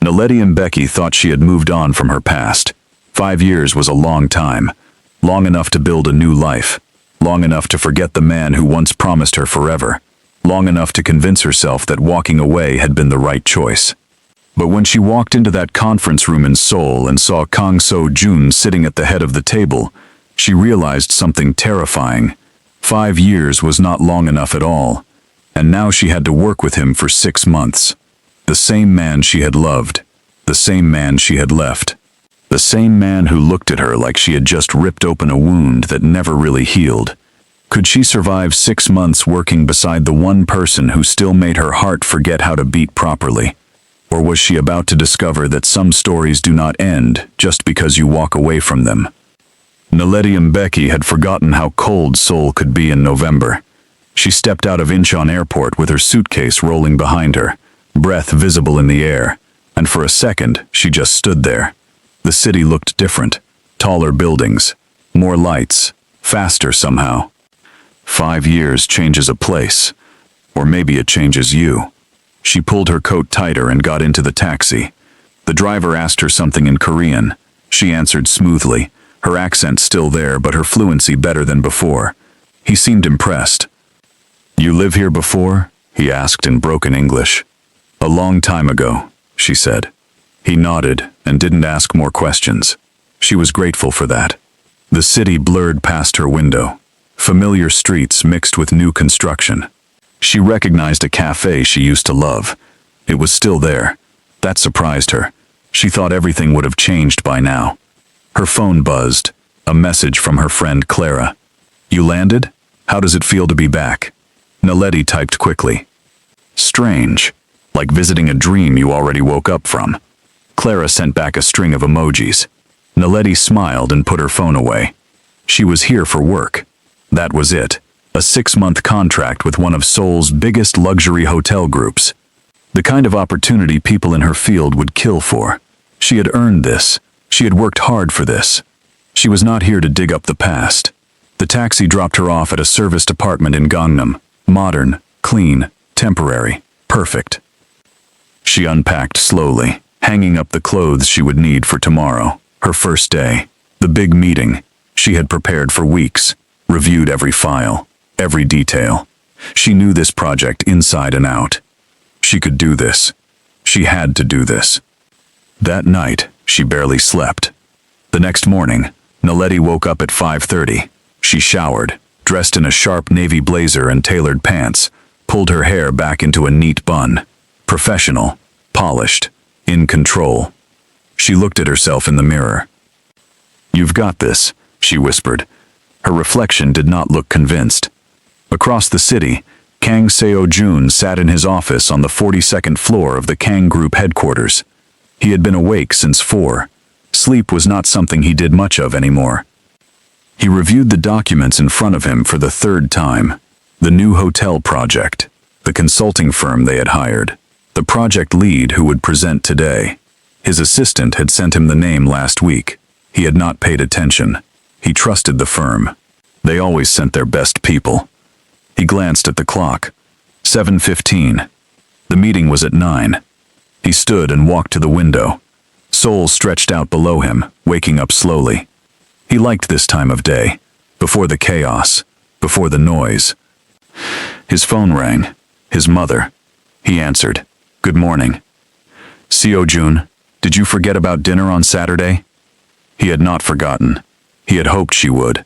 Naledi Mbeki thought she had moved on from her past. 5 years was a long time. Long enough to build a new life. Long enough to forget the man who once promised her forever. Long enough to convince herself that walking away had been the right choice. But when she walked into that conference room in Seoul and saw Kang Seo-jun sitting at the head of the table, she realized something terrifying. 5 years was not long enough at all, and now she had to work with him for 6 months. The same man she had loved, the same man she had left, the same man who looked at her like she had just ripped open a wound that never really healed. Could she survive 6 months working beside the one person who still made her heart forget how to beat properly? Or was she about to discover that some stories do not end just because you walk away from them? Naledi Mbeki had forgotten how cold Seoul could be in November. She stepped out of Incheon Airport with her suitcase rolling behind her, breath visible in the air, and for a second she just stood there. The city looked different. Taller buildings, more lights, faster somehow. 5 years changes a place, or maybe it changes you. She pulled her coat tighter and got into the taxi. The driver asked her something in Korean. She answered smoothly, her accent still there but her fluency better than before. He seemed impressed. "You live here before?" he asked in broken English. "A long time ago," she said. He nodded and didn't ask more questions. She was grateful for that. The city blurred past her window. Familiar streets mixed with new construction. She recognized a cafe she used to love. It was still there. That surprised her. She thought everything would have changed by now. Her phone buzzed. A message from her friend Clara. "You landed? How does it feel to be back?" Naledi typed quickly. "Strange. Like visiting a dream you already woke up from." Clara sent back a string of emojis. Naledi smiled and put her phone away. She was here for work. That was it. A 6-month contract with one of Seoul's biggest luxury hotel groups. The kind of opportunity people in her field would kill for. She had earned this. She had worked hard for this. She was not here to dig up the past. The taxi dropped her off at a serviced apartment in Gangnam. Modern, clean, temporary, perfect. She unpacked slowly, hanging up the clothes she would need for tomorrow, her first day, the big meeting. She had prepared for weeks, reviewed every file, every detail. She knew this project inside and out. She could do this. She had to do this. That night, she barely slept. The next morning, Naledi woke up at 5:30. She showered, dressed in a sharp navy blazer and tailored pants, pulled her hair back into a neat bun. Professional, polished, in control. She looked at herself in the mirror. "You've got this," she whispered. Her reflection did not look convinced. Across the city, Kang Seo-jun sat in his office on the 42nd floor of the Kang Group headquarters. He had been awake since 4. Sleep was not something he did much of anymore. He reviewed the documents in front of him for the 3rd time. The new hotel project, the consulting firm they had hired, the project lead who would present today. His assistant had sent him the name last week. He had not paid attention. He trusted the firm. They always sent their best people. He glanced at the clock. 7:15. The meeting was at 9. He stood and walked to the window. Seoul stretched out below him, waking up slowly. He liked this time of day, before the chaos, before the noise. His phone rang. His mother. He answered. "Good morning." "Seo-jun, did you forget about dinner on Saturday?" He had not forgotten. He had hoped she would.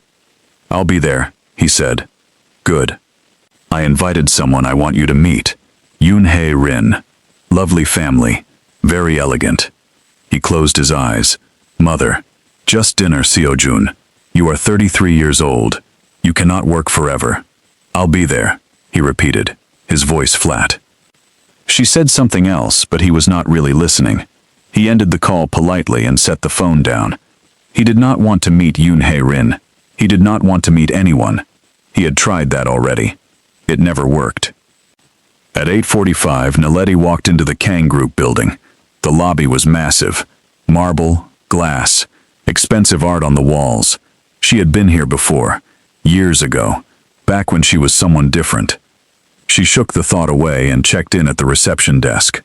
"I'll be there," he said. "Good. I invited someone I want you to meet. Yoon-hae Rin. Lovely family. Very elegant." He closed his eyes. "Mother, just dinner, Seo-jun. You are 33 years old. You cannot work forever." "I'll be there," he repeated, his voice flat. She said something else, but he was not really listening. He ended the call politely and set the phone down. He did not want to meet Yoon-hae Rin. He did not want to meet anyone. He had tried that already. It never worked. At 8:45, Naledi walked into the Kang Group building. The lobby was massive. Marble, glass, expensive art on the walls. She had been here before, years ago, back when she was someone different. She shook the thought away and checked in at the reception desk.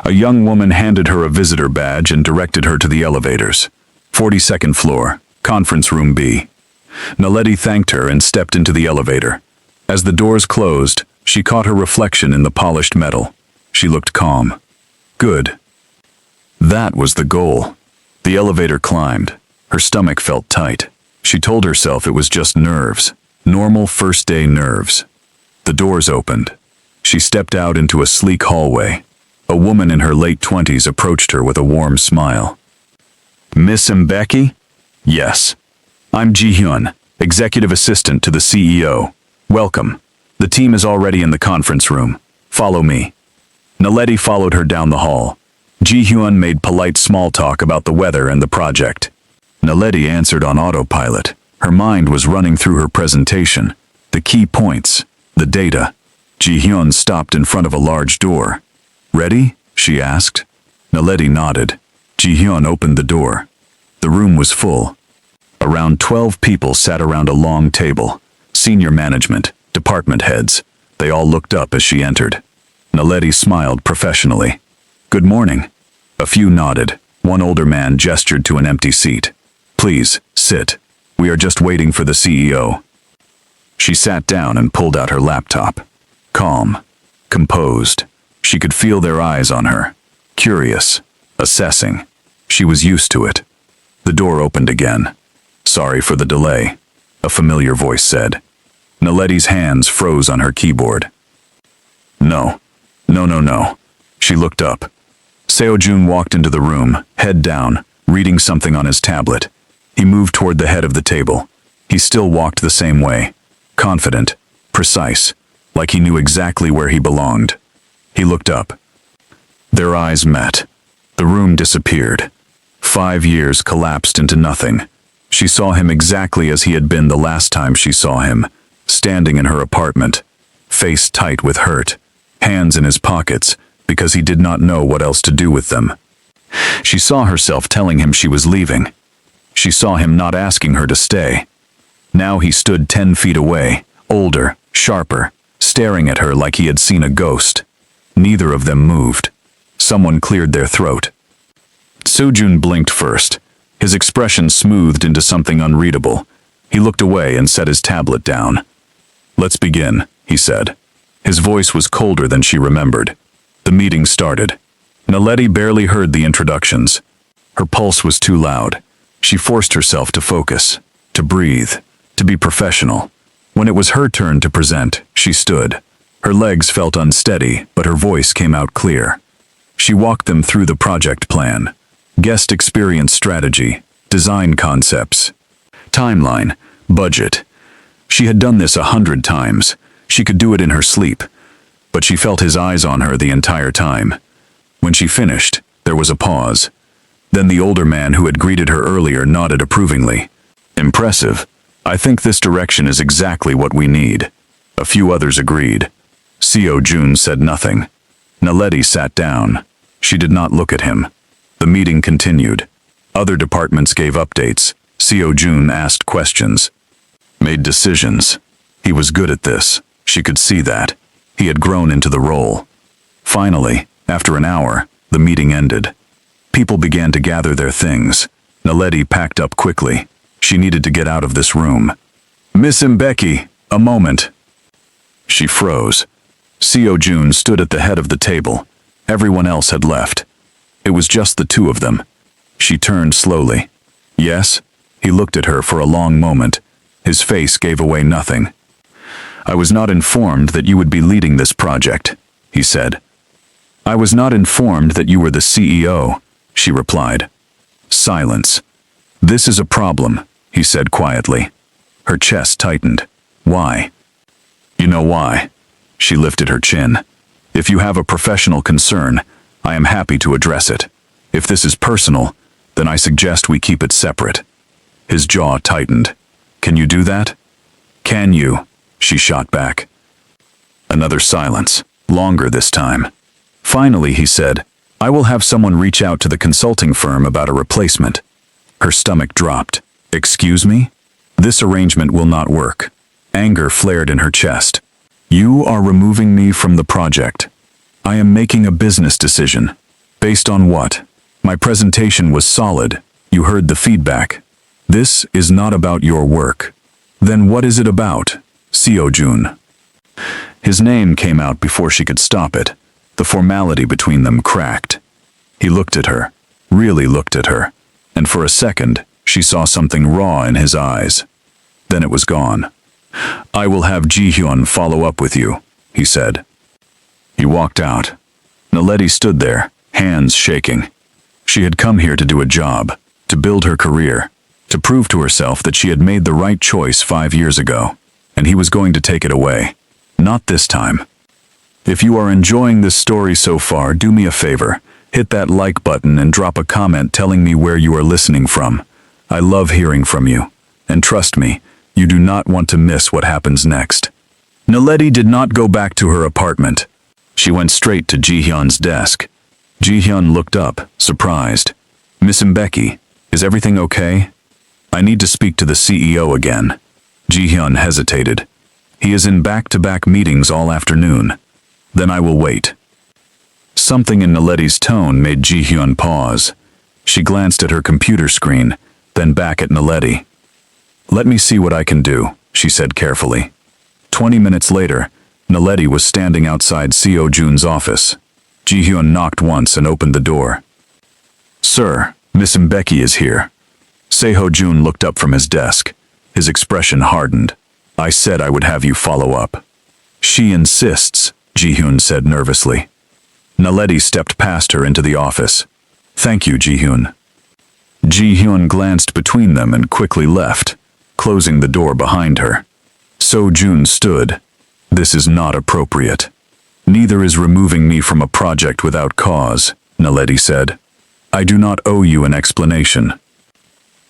A young woman handed her a visitor badge and directed her to the elevators. 42nd floor, conference room B. Naledi thanked her and stepped into the elevator. As the doors closed, she caught her reflection in the polished metal. She looked calm. Good. That was the goal. The elevator climbed. Her stomach felt tight. She told herself it was just nerves. Normal first-day nerves. The doors opened. She stepped out into a sleek hallway. A woman in her late 20s approached her with a warm smile. Miss Mbeki? Yes. I'm Ji-hyun, executive assistant to the CEO. Welcome. The team is already in the conference room. Follow me. Naledi followed her down the hall. Ji-hyun made polite small talk about the weather and the project. Naledi answered on autopilot. Her mind was running through her presentation. The key points. The data. Ji-hyun stopped in front of a large door. Ready? She asked. Naledi nodded. Ji-hyun opened the door. The room was full. Around 12 people sat around a long table. Senior management, department heads. They all looked up as she entered. Naledi smiled professionally. Good morning. A few nodded. One older man gestured to an empty seat. Please, sit. We are just waiting for the CEO. She sat down and pulled out her laptop. Calm. Composed. She could feel their eyes on her. Curious. Assessing. She was used to it. The door opened again. Sorry for the delay, a familiar voice said. Naledi's hands froze on her keyboard. No. No. She looked up. Seo-jun walked into the room, head down, reading something on his tablet. He moved toward the head of the table. He still walked the same way. Confident, precise, like he knew exactly where he belonged. He looked up. Their eyes met. The room disappeared. 5 years collapsed into nothing. She saw him exactly as he had been the last time she saw him, standing in her apartment, face tight with hurt, hands in his pockets, because he did not know what else to do with them. She saw herself telling him she was leaving. She saw him not asking her to stay. Now he stood 10 feet away, older, sharper, staring at her like he had seen a ghost. Neither of them moved. Someone cleared their throat. Seo-jun blinked first. His expression smoothed into something unreadable. He looked away and set his tablet down. Let's begin, he said. His voice was colder than she remembered. The meeting started. Naledi barely heard the introductions. Her pulse was too loud. She forced herself to focus, to breathe, to be professional. When it was her turn to present, she stood. Her legs felt unsteady, but her voice came out clear. She walked them through the project plan. Guest experience strategy, design concepts, timeline, budget. She had done this 100 times. She could do it in her sleep. But she felt his eyes on her the entire time. When she finished, there was a pause. Then the older man who had greeted her earlier nodded approvingly. Impressive. I think this direction is exactly what we need. A few others agreed. Seo-jun said nothing. Naledi sat down. She did not look at him. The meeting continued. Other departments gave updates. Seo-jun asked questions. Made decisions. He was good at this. She could see that. He had grown into the role. Finally, after an hour, the meeting ended. People began to gather their things. Naledi packed up quickly. She needed to get out of this room. Miss Mbeki, a moment. She froze. Seo-jun stood at the head of the table. Everyone else had left. It was just the two of them. She turned slowly. Yes? He looked at her for a long moment. His face gave away nothing. I was not informed that you would be leading this project, he said. I was not informed that you were the CEO, she replied. Silence. This is a problem, he said quietly. Her chest tightened. Why? You know why. She lifted her chin. If you have a professional concern, I am happy to address it. If this is personal, then I suggest we keep it separate. His jaw tightened. Can you do that? Can you? She shot back. Another silence, longer this time. Finally, he said, I will have someone reach out to the consulting firm about a replacement. Her stomach dropped. Excuse me? This arrangement will not work. Anger flared in her chest. You are removing me from the project. I am making a business decision. Based on what? My presentation was solid. You heard the feedback. This is not about your work. Then what is it about? Seo-jun. His name came out before she could stop it. The formality between them cracked. He looked at her, really looked at her, and for a second, she saw something raw in his eyes. Then it was gone. I will have Ji-hyun follow up with you, he said. He walked out. Naledi stood there, hands shaking. She had come here to do a job, to build her career, to prove to herself that she had made the right choice 5 years ago, and he was going to take it away. Not this time. If you are enjoying this story so far, do me a favor. Hit that like button and drop a comment telling me where you are listening from. I love hearing from you. And trust me, you do not want to miss what happens next. Naledi did not go back to her apartment. She went straight to Ji-hyun's desk. Ji-hyun looked up, surprised. Miss Mbeki, is everything okay? I need to speak to the CEO again. Ji-hyun hesitated. He is in back-to-back meetings all afternoon. Then I will wait. Something in Naledi's tone made Ji-hyun pause. She glanced at her computer screen, then back at Naledi. Let me see what I can do, she said carefully. 20 minutes later, Naledi was standing outside Seo-jun's office. Ji-hyun knocked once and opened the door. Sir, Miss Mbeki is here. Seo-jun looked up from his desk. His expression hardened. I said I would have you follow up. She insists, Ji-hyun said nervously. Naledi stepped past her into the office. Thank you, Ji-hyun. Ji-hyun glanced between them and quickly left, closing the door behind her. Seo-jun stood. This is not appropriate. Neither is removing me from a project without cause, Naledi said. I do not owe you an explanation.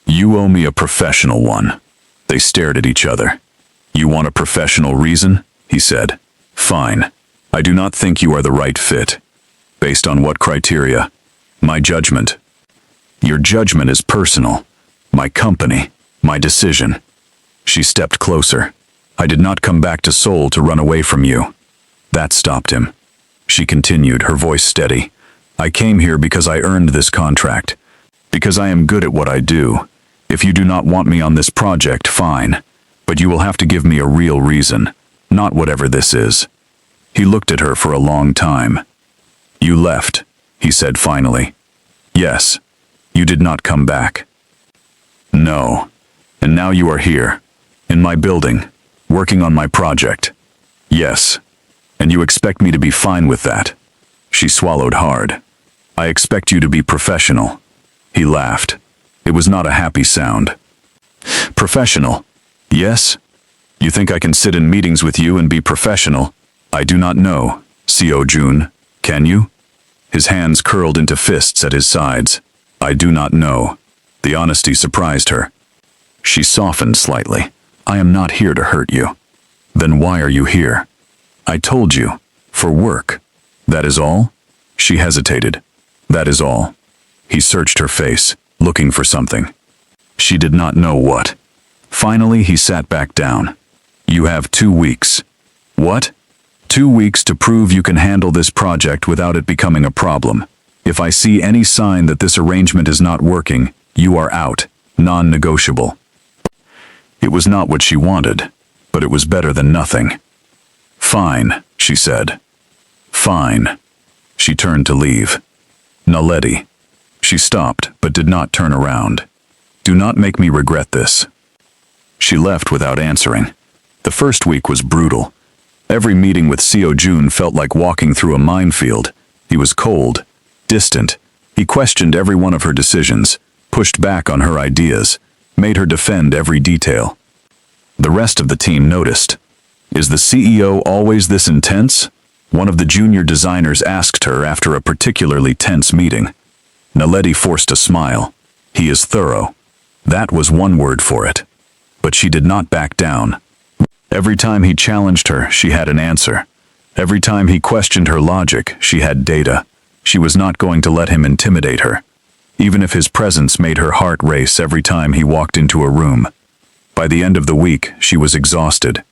You owe me a professional one. They stared at each other. You want a professional reason? He said. Fine. I do not think you are the right fit. Based on what criteria? My judgment. Your judgment is personal. My company. My decision. She stepped closer. I did not come back to Seoul to run away from you. That stopped him. She continued, her voice steady. I came here because I earned this contract. Because I am good at what I do. If you do not want me on this project, fine. But you will have to give me a real reason, not whatever this is. He looked at her for a long time. You left, he said finally. Yes. You did not come back. No. And now you are here, in my building, working on my project. Yes. And you expect me to be fine with that. She swallowed hard. I expect you to be professional. He laughed. It was not a happy sound. Professional? Yes? You think I can sit in meetings with you and be professional? I do not know, Seo-jun. Can you? His hands curled into fists at his sides. I do not know. The honesty surprised her. She softened slightly. I am not here to hurt you. Then why are you here? I told you. For work. That is all? She hesitated. That is all. He searched her face, looking for something. She did not know what. Finally, he sat back down. You have 2 weeks. What? 2 weeks to prove you can handle this project without it becoming a problem. If I see any sign that this arrangement is not working, you are out, non-negotiable. It was not what she wanted, but it was better than nothing. Fine, she said. Fine. She turned to leave. Naledi. She stopped, but did not turn around. Do not make me regret this. She left without answering. The first week was brutal. Every meeting with Seo-jun felt like walking through a minefield. He was cold, distant. He questioned every one of her decisions, pushed back on her ideas, made her defend every detail. The rest of the team noticed. Is the CEO always this intense? One of the junior designers asked her after a particularly tense meeting. Naledi forced a smile. He is thorough. That was one word for it. But she did not back down. Every time he challenged her, she had an answer. Every time he questioned her logic, she had data. She was not going to let him intimidate her, even if his presence made her heart race every time he walked into a room. By the end of the week, she was exhausted.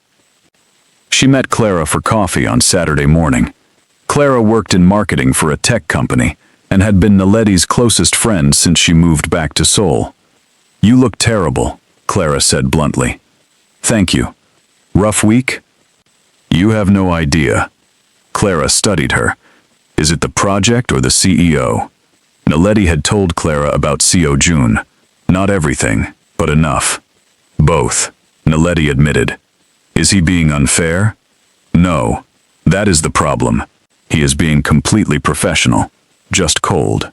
She met Clara for coffee on Saturday morning. Clara worked in marketing for a tech company and had been Naledi's closest friend since she moved back to Seoul. "You look terrible," Clara said bluntly. "Thank you. Rough week?" "You have no idea." Clara studied her. "Is it the project or the CEO?" Naledi had told Clara about Seo-jun. Not everything, but enough. "Both," Naledi admitted. "Is he being unfair?" "No. That is the problem. He is being completely professional, just cold.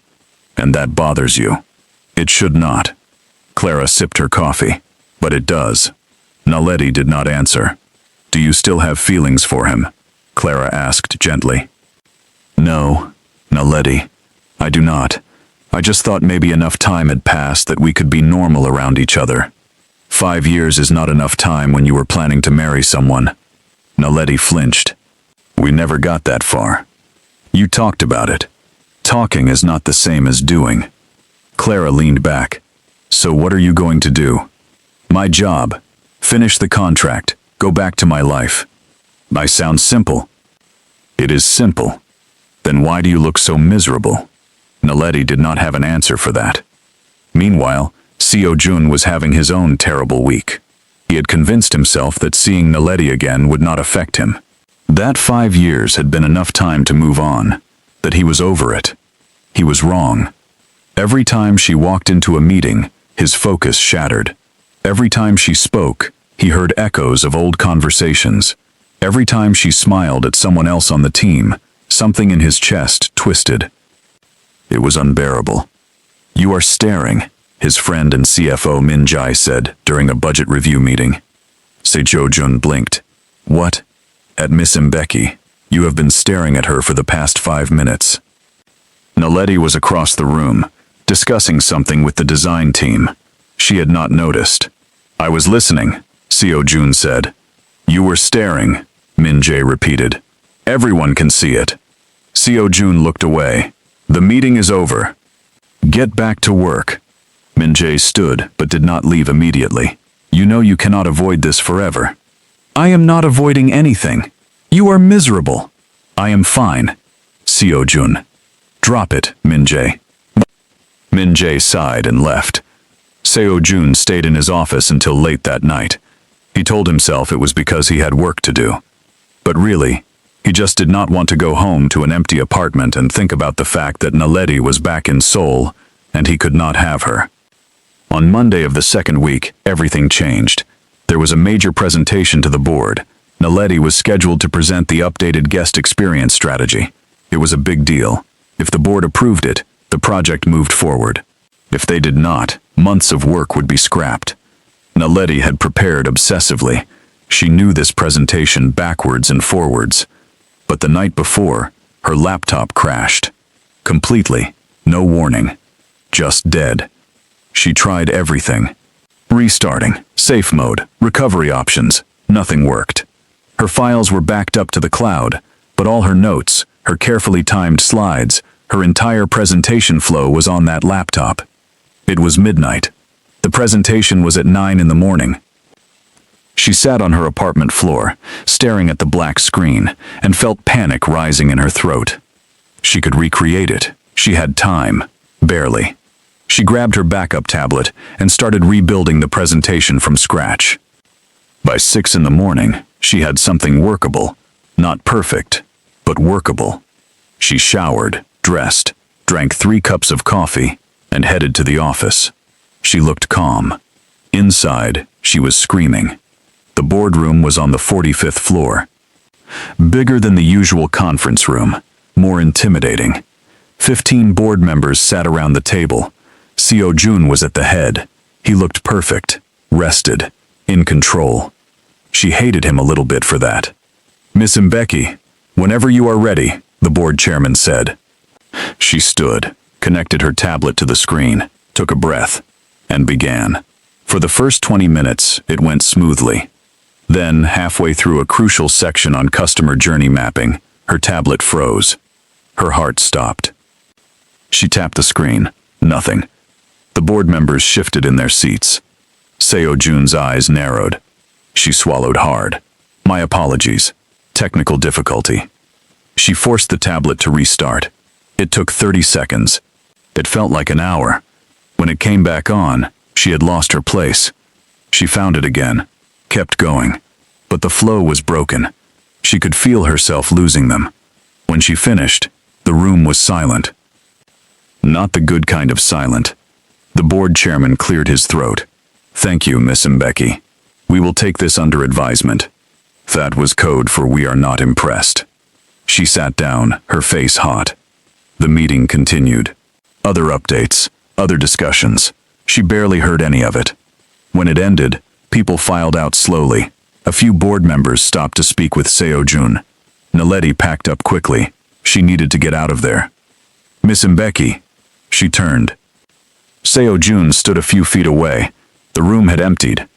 And that bothers you." "It should not." Clara sipped her coffee. "But it does." Naledi did not answer. "Do you still have feelings for him?" Clara asked gently. "No, Naledi, I do not. I just thought maybe enough time had passed that we could be normal around each other. 5 years is not enough time when you were planning to marry someone." Naledi flinched. "We never got that far. You talked about it. Talking is not the same as doing." Clara leaned back. "So what are you going to do?" "My job. Finish the contract. Go back to my life." "I sound simple." "It is simple. Then why do you look so miserable?" Naledi did not have an answer for that. Meanwhile, Seo-jun was having his own terrible week. He had convinced himself that seeing Naledi again would not affect him. That 5 years had been enough time to move on, that he was over it. He was wrong. Every time she walked into a meeting, his focus shattered. Every time she spoke, he heard echoes of old conversations. Every time she smiled at someone else on the team, something in his chest twisted. It was unbearable. "You are staring," his friend and CFO Min-jae said during a budget review meeting. Seo-jun blinked. "What?" "At Miss Mbeki. You have been staring at her for the past 5 minutes." Naledi was across the room, discussing something with the design team. She had not noticed. "I was listening," Seo-jun said. "You were staring," Min-jae repeated. "Everyone can see it." Seo-jun looked away. "The meeting is over. Get back to work." Min-jae stood but did not leave immediately. "You know you cannot avoid this forever." "I am not avoiding anything. You are miserable." "I am fine." Seo-jun. "Drop it, Min-jae." Min-jae sighed and left. Seo-jun stayed in his office until late that night. He told himself it was because he had work to do. But really, he just did not want to go home to an empty apartment and think about the fact that Naledi was back in Seoul and he could not have her. On Monday of the second week, everything changed. There was a major presentation to the board. Naledi was scheduled to present the updated guest experience strategy. It was a big deal. If the board approved it, the project moved forward. If they did not, months of work would be scrapped. Naledi had prepared obsessively. She knew this presentation backwards and forwards. But the night before, her laptop crashed. Completely. No warning. Just dead. She tried everything. Restarting, safe mode, recovery options. Nothing worked. Her files were backed up to the cloud, but all her notes, her carefully timed slides, her entire presentation flow was on that laptop. It was midnight. The presentation was at 9 in the morning. She sat on her apartment floor, staring at the black screen, and felt panic rising in her throat. She could recreate it. She had time. Barely. She grabbed her backup tablet and started rebuilding the presentation from scratch. By 6 in the morning, she had something workable. Not perfect, but workable. She showered, dressed, drank 3 cups of coffee, and headed to the office. She looked calm. Inside, she was screaming. The boardroom was on the 45th floor. Bigger than the usual conference room, more intimidating. 15 board members sat around the table. Seo-jun was at the head. He looked perfect, rested, in control. She hated him a little bit for that. "Miss Mbeki, whenever you are ready," the board chairman said. She stood, connected her tablet to the screen, took a breath, and began. For the first 20 minutes, it went smoothly. Then, halfway through a crucial section on customer journey mapping, her tablet froze. Her heart stopped. She tapped the screen. Nothing. The board members shifted in their seats. Seo-jun's eyes narrowed. She swallowed hard. "My apologies. Technical difficulty." She forced the tablet to restart. It took 30 seconds. It felt like an hour. When it came back on, she had lost her place. She found it again, kept going. But the flow was broken. She could feel herself losing them. When she finished, the room was silent. Not the good kind of silent. The board chairman cleared his throat. "Thank you, Miss Mbeki. We will take this under advisement." That was code for "we are not impressed." She sat down, her face hot. The meeting continued. Other updates, other discussions. She barely heard any of it. When it ended, people filed out slowly. A few board members stopped to speak with Seo-jun. Naledi packed up quickly. She needed to get out of there. "Miss Mbeki." She turned. Seo-jun stood a few feet away. The room had emptied.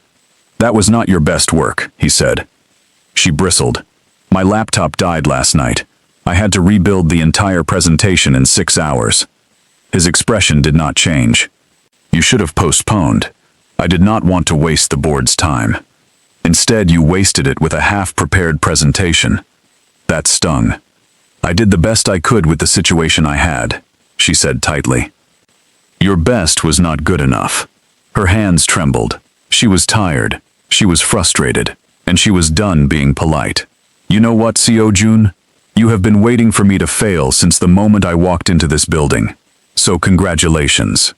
"That was not your best work," he said. She bristled. "My laptop died last night. I had to rebuild the entire presentation in 6 hours." His expression did not change. "You should have postponed. I did not want to waste the board's time. Instead, you wasted it with a half-prepared presentation." That stung. "I did the best I could with the situation I had," she said tightly. "Your best was not good enough." Her hands trembled. She was tired. She was frustrated. And she was done being polite. "You know what, Seo-jun? You have been waiting for me to fail since the moment I walked into this building. So congratulations.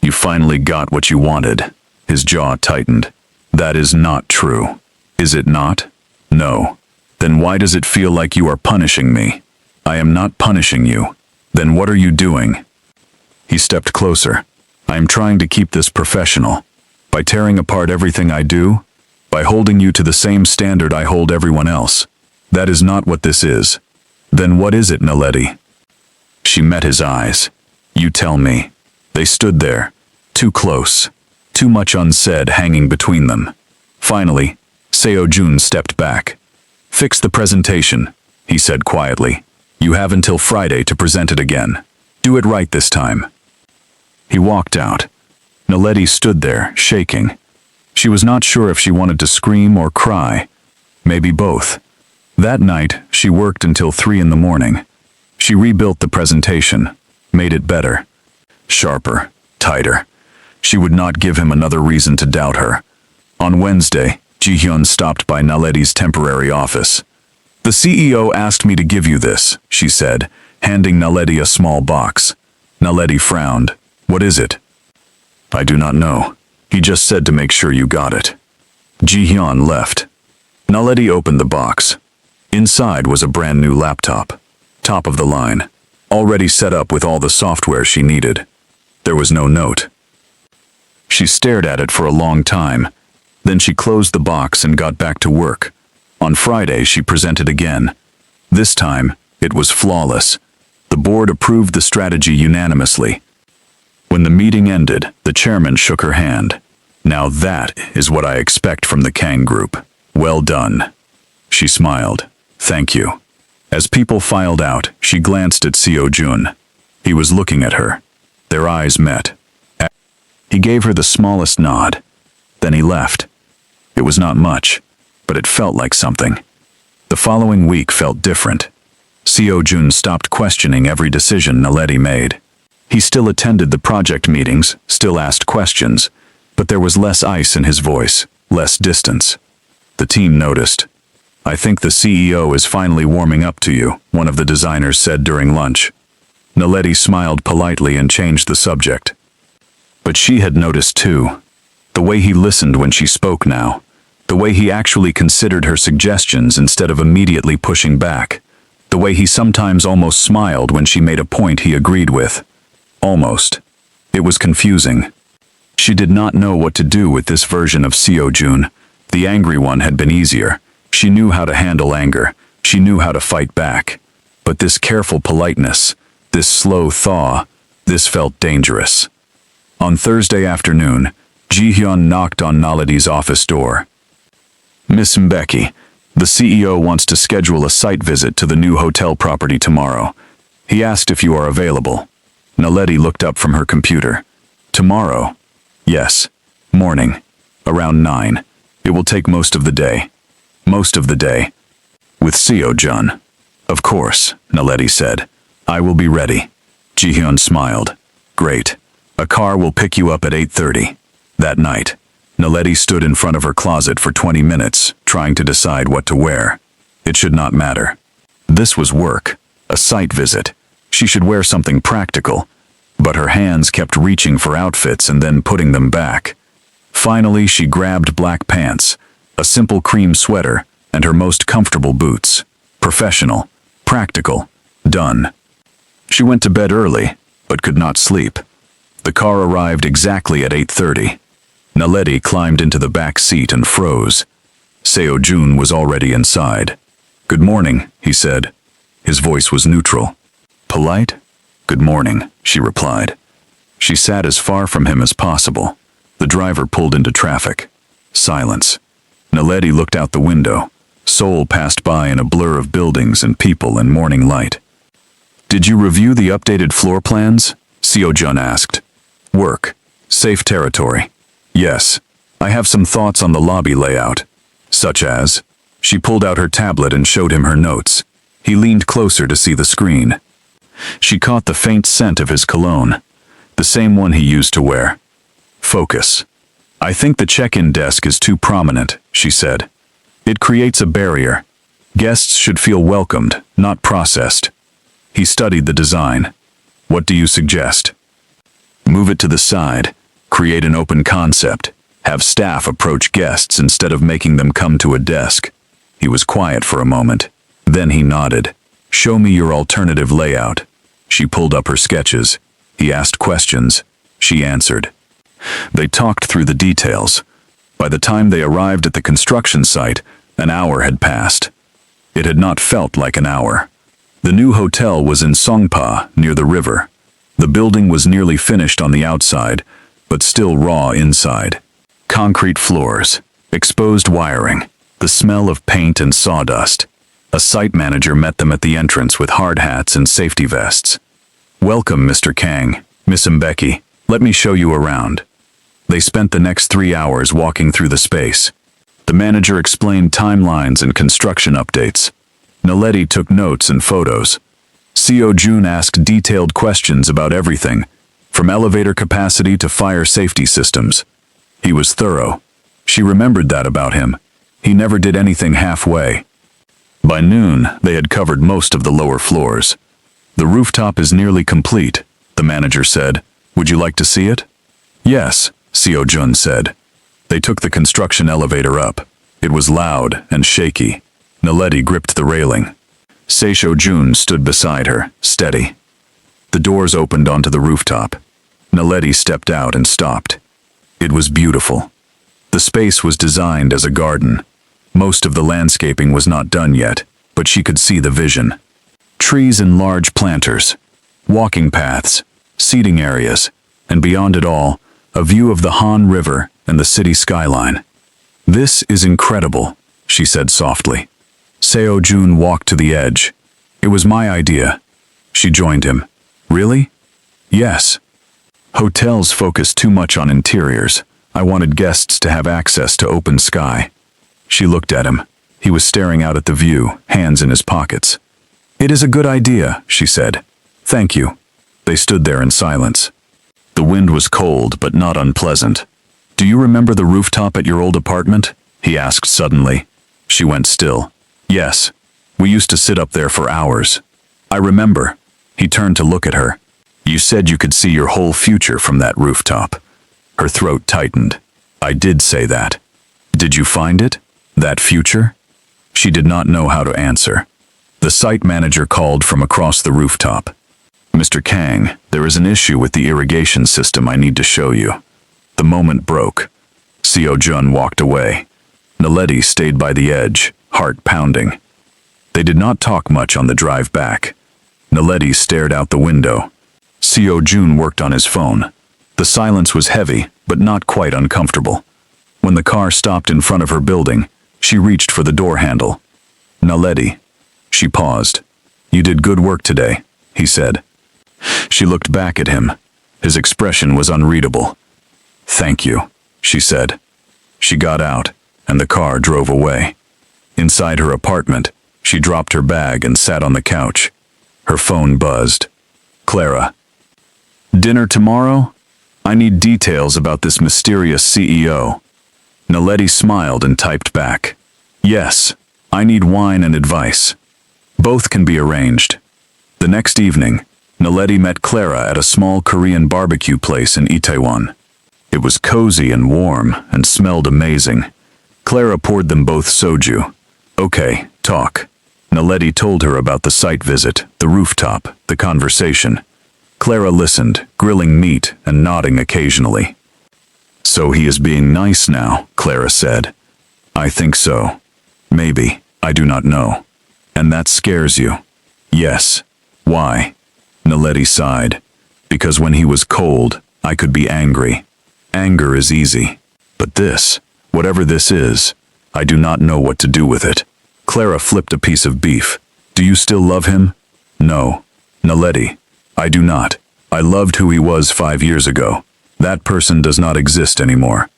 You finally got what you wanted." His jaw tightened. "That is not true. Is it not? No. Then why does it feel like you are punishing me?" "I am not punishing you." "Then what are you doing?" He stepped closer. "I am trying to keep this professional. By tearing apart everything I do, by holding you to the same standard I hold everyone else. That is not what this is." "Then what is it, Naledi?" She met his eyes. "You tell me." They stood there, too close, too much unsaid hanging between them. Finally, Seo-jun stepped back. "Fix the presentation," he said quietly. "You have until Friday to present it again. Do it right this time." He walked out. Naledi stood there, shaking. She was not sure if she wanted to scream or cry. Maybe both. That night, she worked until 3 in the morning. She rebuilt the presentation, made it better. Sharper, tighter. She would not give him another reason to doubt her. On Wednesday, Ji-hyun stopped by Naledi's temporary office. "The CEO asked me to give you this," she said, handing Naledi a small box. Naledi frowned. "What is it?" "I do not know. He just said to make sure you got it." Ji-hyun left. Naledi opened the box. Inside was a brand new laptop. Top of the line. Already set up with all the software she needed. There was no note. She stared at it for a long time. Then she closed the box and got back to work. On Friday, she presented again. This time, it was flawless. The board approved the strategy unanimously. When the meeting ended, the chairman shook her hand. "Now that is what I expect from the Kang Group. Well done." She smiled. "Thank you." As people filed out, she glanced at Seo-jun. He was looking at her. Their eyes met. He gave her the smallest nod. Then he left. It was not much, but it felt like something. The following week felt different. Seo-jun stopped questioning every decision Naledi made. He still attended the project meetings, still asked questions, but there was less ice in his voice, less distance. The team noticed. "I think the CEO is finally warming up to you," one of the designers said during lunch. Naledi smiled politely and changed the subject. But she had noticed too. The way he listened when she spoke now. The way he actually considered her suggestions instead of immediately pushing back. The way he sometimes almost smiled when she made a point he agreed with. Almost. It was confusing. She did not know what to do with this version of Seo-jun. The angry one had been easier. She knew how to handle anger. She knew how to fight back. But this careful politeness, this slow thaw, this felt dangerous. On Thursday afternoon, Ji-hyun knocked on Naledi's office door. "Miss Mbeki, the CEO wants to schedule a site visit to the new hotel property tomorrow. He asked if you are available." Naledi looked up from her computer. "Tomorrow?" "Yes. Morning. Around 9. It will take most of the day." "Most of the day?" "With Seo-jun." Of course, Naledi said. I will be ready. Ji-hyun smiled. Great. A car will pick you up at 8:30. That night, Naledi stood in front of her closet for 20 minutes, trying to decide what to wear. It should not matter. This was work, a site visit. She should wear something practical. But her hands kept reaching for outfits and then putting them back. Finally, she grabbed black pants, a simple cream sweater, and her most comfortable boots. Professional, practical, done. She went to bed early, but could not sleep. The car arrived exactly at 8:30. Naledi climbed into the back seat and froze. Seo-jun was already inside. Good morning, he said. His voice was neutral. Polite? Good morning, she replied. She sat as far from him as possible. The driver pulled into traffic. Silence. Naledi looked out the window. Seoul passed by in a blur of buildings and people and morning light. Did you review the updated floor plans? Seo-jun asked. Work. Safe territory. Yes. I have some thoughts on the lobby layout. Such as? She pulled out her tablet and showed him her notes. He leaned closer to see the screen. She caught the faint scent of his cologne, the same one he used to wear. Focus. I think the check-in desk is too prominent, she said. It creates a barrier. Guests should feel welcomed, not processed. He studied the design. What do you suggest? Move it to the side. Create an open concept. Have staff approach guests instead of making them come to a desk. He was quiet for a moment. Then he nodded. Show me your alternative layout. She pulled up her sketches. He asked questions. She answered. They talked through the details. By the time they arrived at the construction site, an hour had passed. It had not felt like an hour. The new hotel was in Songpa, near the river. The building was nearly finished on the outside, but still raw inside. Concrete floors, exposed wiring, the smell of paint and sawdust. A site manager met them at the entrance with hard hats and safety vests. Welcome, Mr. Kang, Miss Mbeki. Let me show you around. They spent the next 3 hours walking through the space. The manager explained timelines and construction updates. Naledi took notes and photos. Seo-jun asked detailed questions about everything, from elevator capacity to fire safety systems. He was thorough. She remembered that about him. He never did anything halfway. By noon, they had covered most of the lower floors. The rooftop is nearly complete, the manager said. Would you like to see it? Yes, Seo-jun said. They took the construction elevator up. It was loud and shaky. Naledi gripped the railing. Seo-jun stood beside her, steady. The doors opened onto the rooftop. Naledi stepped out and stopped. It was beautiful. The space was designed as a garden. Most of the landscaping was not done yet, but she could see the vision. Trees and large planters, walking paths, seating areas, and beyond it all, a view of the Han River and the city skyline. This is incredible, she said softly. Seo-jun walked to the edge. It was my idea. She joined him. Really? Yes. Hotels focus too much on interiors. I wanted guests to have access to open sky. She looked at him. He was staring out at the view, hands in his pockets. It is a good idea, she said. Thank you. They stood there in silence. The wind was cold, but not unpleasant. Do you remember the rooftop at your old apartment? He asked suddenly. She went still. Yes. We used to sit up there for hours. I remember. He turned to look at her. You said you could see your whole future from that rooftop. Her throat tightened. I did say that. Did you find it? That future? She did not know how to answer. The site manager called from across the rooftop. Mr. Kang, there is an issue with the irrigation system I need to show you. The moment broke. Seo-jun walked away. Naledi stayed by the edge, heart pounding. They did not talk much on the drive back. Naledi stared out the window. Seo-jun worked on his phone. The silence was heavy, but not quite uncomfortable. When the car stopped in front of her building, she reached for the door handle. Naledi. She paused. You did good work today, he said. She looked back at him. His expression was unreadable. Thank you, she said. She got out, and the car drove away. Inside her apartment, she She dropped her bag and sat on the couch. Her phone buzzed. Clara. Dinner tomorrow? I need details about this mysterious CEO. Naledi smiled and typed back. Yes, I need wine and advice. Both can be arranged. The next evening, Naledi met Clara at a small Korean barbecue place in Itaewon. It was cozy and warm and smelled amazing. Clara poured them both soju. Okay, talk. Naledi told her about the site visit, the rooftop, the conversation. Clara listened, grilling meat and nodding occasionally. So he is being nice now, Clara said. I think so. Maybe, I do not know. And that scares you? Yes. Why? Naledi sighed. Because when he was cold, I could be angry. Anger is easy. But this, whatever this is, I do not know what to do with it. Clara flipped a piece of beef. Do you still love him? No. Naledi, I do not. I loved who he was 5 years ago. That person does not exist anymore.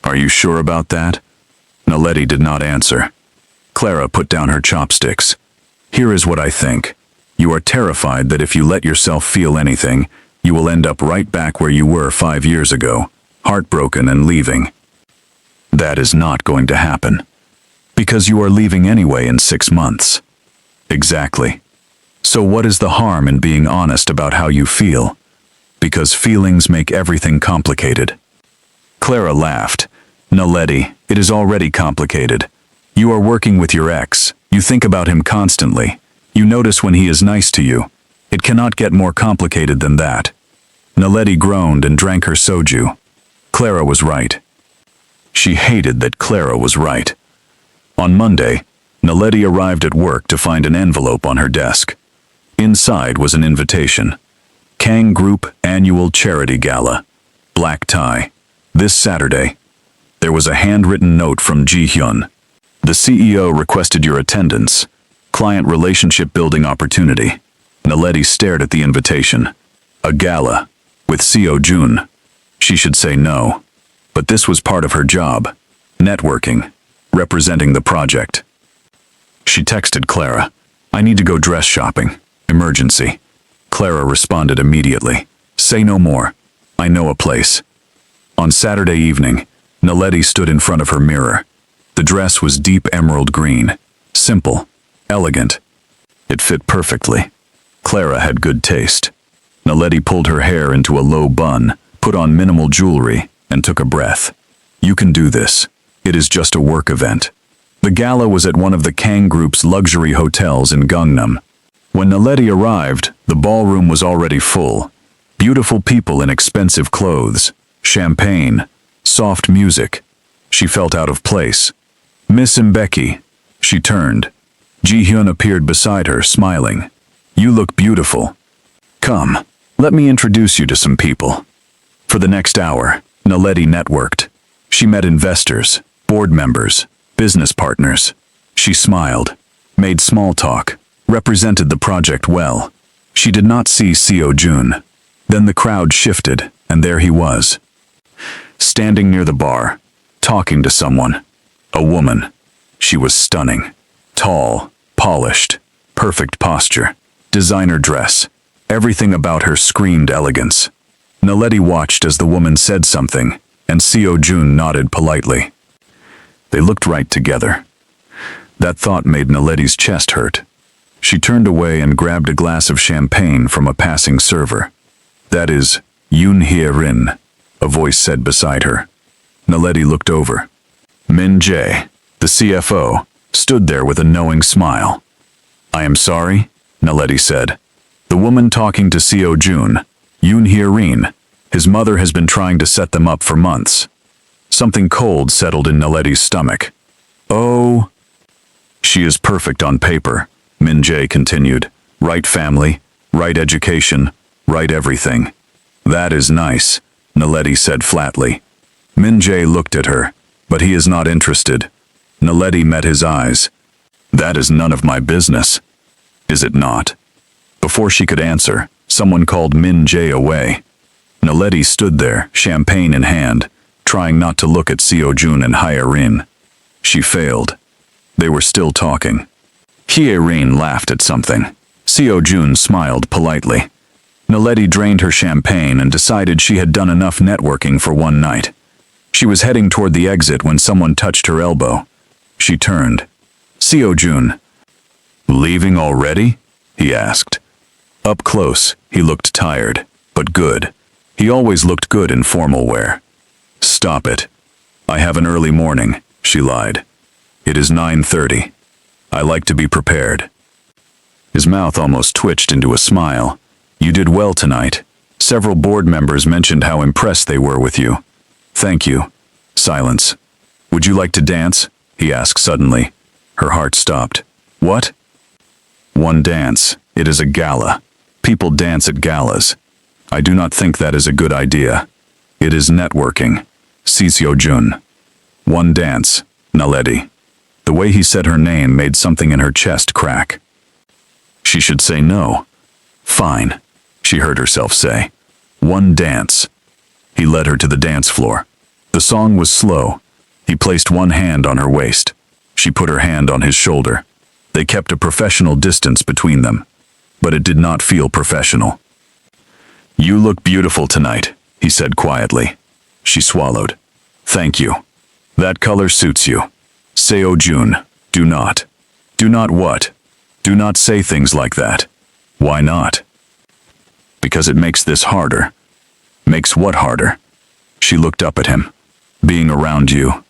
Are you sure about that? Naledi did not answer. Clara put down her chopsticks. Here is what I think. You are terrified that if you let yourself feel anything, you will end up right back where you were 5 years ago, heartbroken and leaving. That is not going to happen. Because you are leaving anyway in 6 months. Exactly. So what is the harm in being honest about how you feel? Because feelings make everything complicated. Clara laughed. Naledi, it is already complicated. You are working with your ex. You think about him constantly. You notice when he is nice to you. It cannot get more complicated than that. Naledi groaned and drank her soju. Clara was right. She hated that Clara was right. On Monday, Naledi arrived at work to find an envelope on her desk. Inside was an invitation. Kang Group Annual Charity Gala. Black tie. This Saturday. There was a handwritten note from Ji-hyun. The CEO requested your attendance. Client relationship building opportunity. Naledi stared at the invitation. A gala. With Seo-jun. She should say no. But this was part of her job. Networking. Representing the project. She texted Clara. I need to go dress shopping. Emergency. Clara responded immediately. Say no more. I know a place. On Saturday evening, Naledi stood in front of her mirror. The dress was deep emerald green. Simple. Elegant. It fit perfectly. Clara had good taste. Naledi pulled her hair into a low bun, put on minimal jewelry, and took a breath. You can do this. It is just a work event. The gala was at one of the Kang Group's luxury hotels in Gangnam. When Naledi arrived, the ballroom was already full. Beautiful people in expensive clothes, champagne, soft music. She felt out of place. Miss Mbeki. She turned. Ji-hyun appeared beside her, smiling. You look beautiful. Come, let me introduce you to some people. For the next hour, Naledi networked. She met investors, board members, business partners. She smiled, made small talk, represented the project well. She did not see Seo-jun. Then the crowd shifted, and there he was. Standing near the bar, talking to someone. A woman. She was stunning. Tall, polished, perfect posture, designer dress. Everything about her screamed elegance. Naledi watched as the woman said something, and Seo-jun nodded politely. They looked right together. That thought made Naledi's chest hurt. She turned away and grabbed a glass of champagne from a passing server. That is, Yoon Hye-rin, a voice said beside her. Naledi looked over. Min Jae, the CFO, stood there with a knowing smile. I am sorry, Naledi said. The woman talking to Seo-jun, Yoon Hye-rin, his mother has been trying to set them up for months. Something cold settled in Naledi's stomach. Oh. She is perfect on paper, Min Jae continued. Right family, right education, right everything. That is nice, Naledi said flatly. Min Jae looked at her, but he is not interested. Naledi met his eyes. That is none of my business. Is it not? Before she could answer, someone called Min Jae away. Naledi stood there, champagne in hand, trying not to look at Seo-jun and Hye-rin. She failed. They were still talking. Hye-rin laughed at something. Seo-jun smiled politely. Naledi drained her champagne and decided she had done enough networking for one night. She was heading toward the exit when someone touched her elbow. She turned. Seo-jun. Leaving already? He asked. Up close, he looked tired, but good. He always looked good in formal wear. Stop it. I have an early morning, she lied. It is 9:30. I like to be prepared. His mouth almost twitched into a smile. You did well tonight. Several board members mentioned how impressed they were with you. Thank you. Silence. Would you like to dance? He asked suddenly. Her heart stopped. What? One dance. It is a gala. People dance at galas. I do not think that is a good idea. It is networking. Seo-jun. One dance. Naledi. The way he said her name made something in her chest crack. She should say no. Fine, she heard herself say. One dance. He led her to the dance floor. The song was slow. He placed one hand on her waist. She put her hand on his shoulder. They kept a professional distance between them, but it did not feel professional. You look beautiful tonight, he said quietly. She swallowed. Thank you. That color suits you. Seo-jun, do not. Do not what? Do not say things like that. Why not? Because it makes this harder. Makes what harder? She looked up at him. Being around you.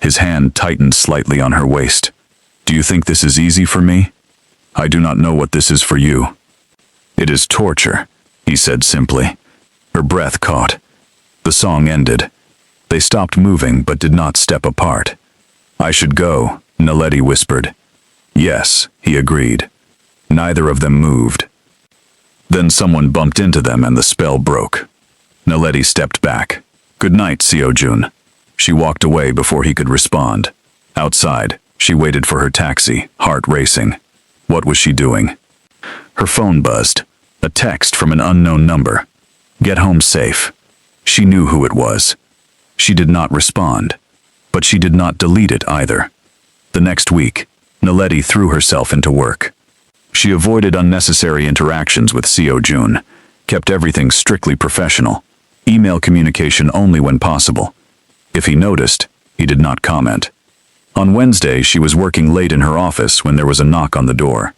His hand tightened slightly on her waist. Do you think this is easy for me? I do not know what this is for you. It is torture, he said simply. Her breath caught. The song ended. They stopped moving but did not step apart. I should go, Naledi whispered. Yes, he agreed. Neither of them moved. Then someone bumped into them and the spell broke. Naledi stepped back. Good night, Seo-jun. She walked away before he could respond. Outside, she waited for her taxi, heart racing. What was she doing? Her phone buzzed. A text from an unknown number. Get home safe. She knew who it was. She did not respond, but she did not delete it either. The next week, Naledi threw herself into work. She avoided unnecessary interactions with Seo-jun, kept everything strictly professional, email communication only when possible. If he noticed, he did not comment. On Wednesday, she was working late in her office when there was a knock on the door.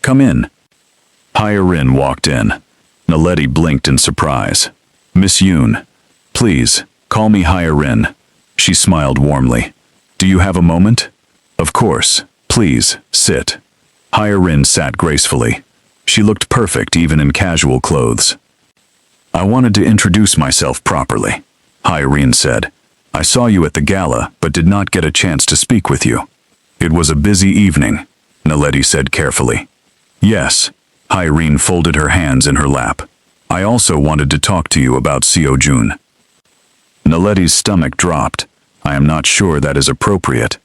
Come in. Hye-rin walked in. Naledi blinked in surprise. Miss Yoon. Please, call me Hye-rin. She smiled warmly. Do you have a moment? Of course. Please, sit. Hye-rin sat gracefully. She looked perfect even in casual clothes. I wanted to introduce myself properly, Hye-rin said. I saw you at the gala, but did not get a chance to speak with you. It was a busy evening, Naledi said carefully. Yes, Hye-rin folded her hands in her lap. I also wanted to talk to you about Seo-jun. Naledi's stomach dropped. I am not sure that is appropriate.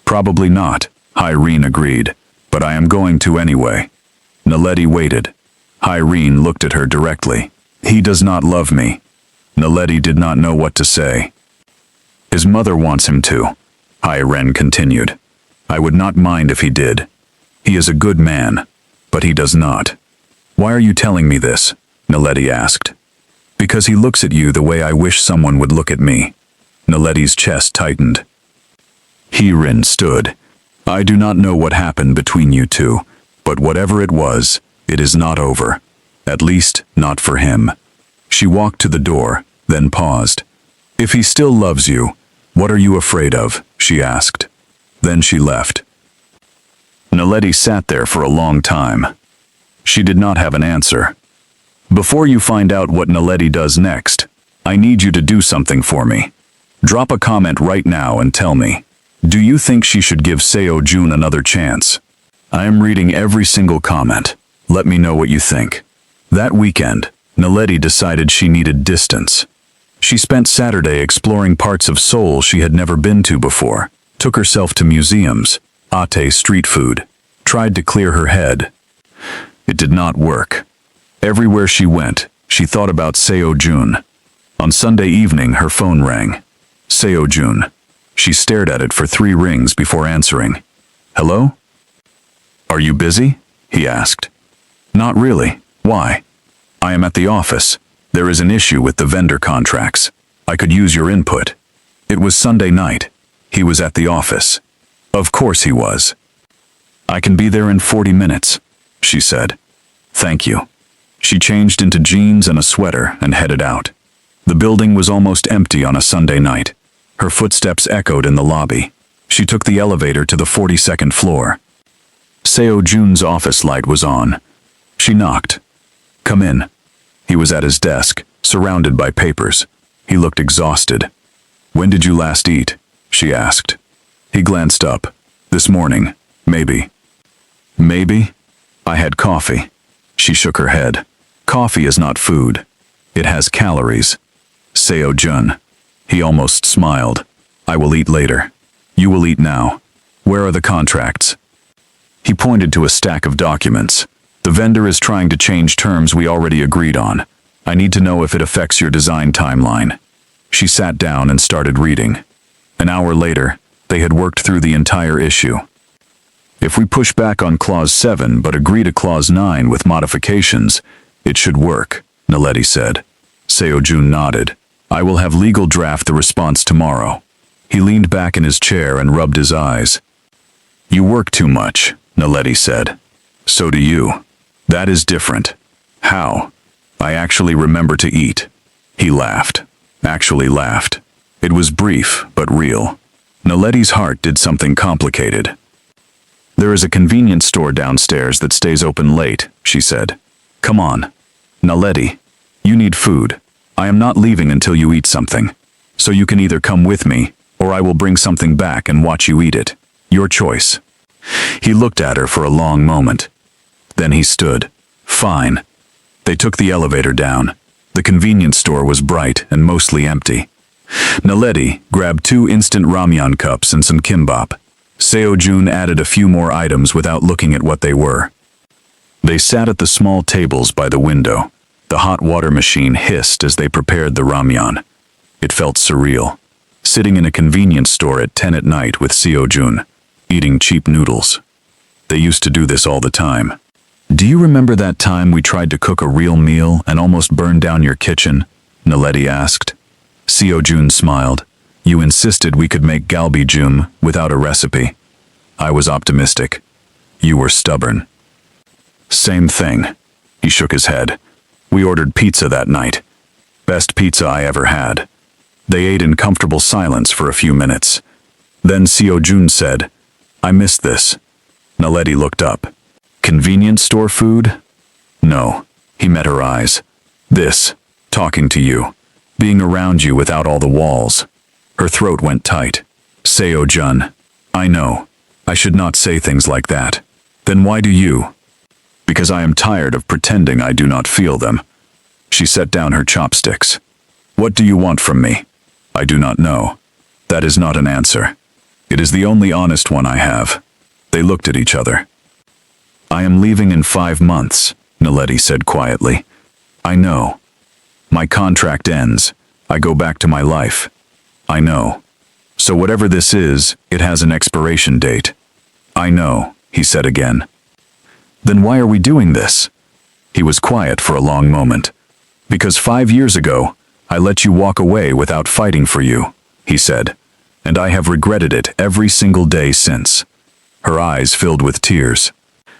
Probably not, Hye-rin agreed, but I am going to anyway. Naledi waited. Hye-rin looked at her directly. He does not love me. Naledi did not know what to say. His mother wants him to, Hye-rin continued. I would not mind if he did. He is a good man, but he does not. Why are you telling me this? Naledi asked. Because he looks at you the way I wish someone would look at me. Naledi's chest tightened. Hye-rin stood. I do not know what happened between you two, but whatever it was, it is not over. At least, not for him. She walked to the door, then paused. If he still loves you, what are you afraid of? She asked. Then she left. Naledi sat there for a long time. She did not have an answer. Before you find out what Naledi does next, I need you to do something for me. Drop a comment right now and tell me. Do you think she should give Seo-jun another chance? I am reading every single comment. Let me know what you think. That weekend, Naledi decided she needed distance. She spent Saturday exploring parts of Seoul she had never been to before, took herself to museums, ate street food, tried to clear her head. It did not work. Everywhere she went, she thought about Seo-jun. On Sunday evening, her phone rang. Seo-jun. She stared at it for 3 rings before answering. Hello? Are you busy? He asked. Not really. Why? I am at the office. There is an issue with the vendor contracts. I could use your input. It was Sunday night. He was at the office. Of course he was. I can be there in 40 minutes, she said. Thank you. She changed into jeans and a sweater and headed out. The building was almost empty on a Sunday night. Her footsteps echoed in the lobby. She took the elevator to the 42nd floor. Seo-jun's office light was on. She knocked. Come in. He was at his desk, surrounded by papers. He looked exhausted. When did you last eat? She asked. He glanced up. This morning, maybe. Maybe? I had coffee. She shook her head. Coffee is not food. It has calories. Seo-jun. He almost smiled. I will eat later. You will eat now. Where are the contracts? He pointed to a stack of documents. The vendor is trying to change terms we already agreed on. I need to know if it affects your design timeline. She sat down and started reading. An hour later, they had worked through the entire issue. If we push back on Clause 7 but agree to Clause 9 with modifications, it should work, Naledi said. Seo-jun nodded. I will have legal draft the response tomorrow. He leaned back in his chair and rubbed his eyes. You work too much, Naledi said. So do you. That is different. How? I actually remember to eat. He laughed. Actually laughed. It was brief, but real. Naledi's heart did something complicated. There is a convenience store downstairs that stays open late, she said. Come on. Naledi, you need food. I am not leaving until you eat something. So you can either come with me, or I will bring something back and watch you eat it. Your choice. He looked at her for a long moment. Then he stood. Fine. They took the elevator down. The convenience store was bright and mostly empty. Naledi grabbed 2 instant ramyeon cups and some kimbap. Seo-jun added a few more items without looking at what they were. They sat at the small tables by the window. The hot water machine hissed as they prepared the ramyeon. It felt surreal. Sitting in a convenience store at 10 at night with Seo-jun, eating cheap noodles. They used to do this all the time. Do you remember that time we tried to cook a real meal and almost burned down your kitchen? Naledi asked. Seo-jun smiled. You insisted we could make galbi-jum without a recipe. I was optimistic. You were stubborn. Same thing. He shook his head. We ordered pizza that night. Best pizza I ever had. They ate in comfortable silence for a few minutes. Then Seo-jun said, I missed this. Naledi looked up. Convenience store food? No. He met her eyes. This, talking to you, being around you without all the walls. Her throat went tight. Seo-jun, I know. I should not say things like that. Then why do you? Because I am tired of pretending I do not feel them. She set down her chopsticks. What do you want from me? I do not know. That is not an answer. It is the only honest one I have. They looked at each other. I am leaving in 5 months, Naledi said quietly. I know. My contract ends. I go back to my life. I know. So whatever this is, it has an expiration date. I know, he said again. Then why are we doing this? He was quiet for a long moment. Because 5 years ago, I let you walk away without fighting for you, he said, and I have regretted it every single day since. Her eyes filled with tears.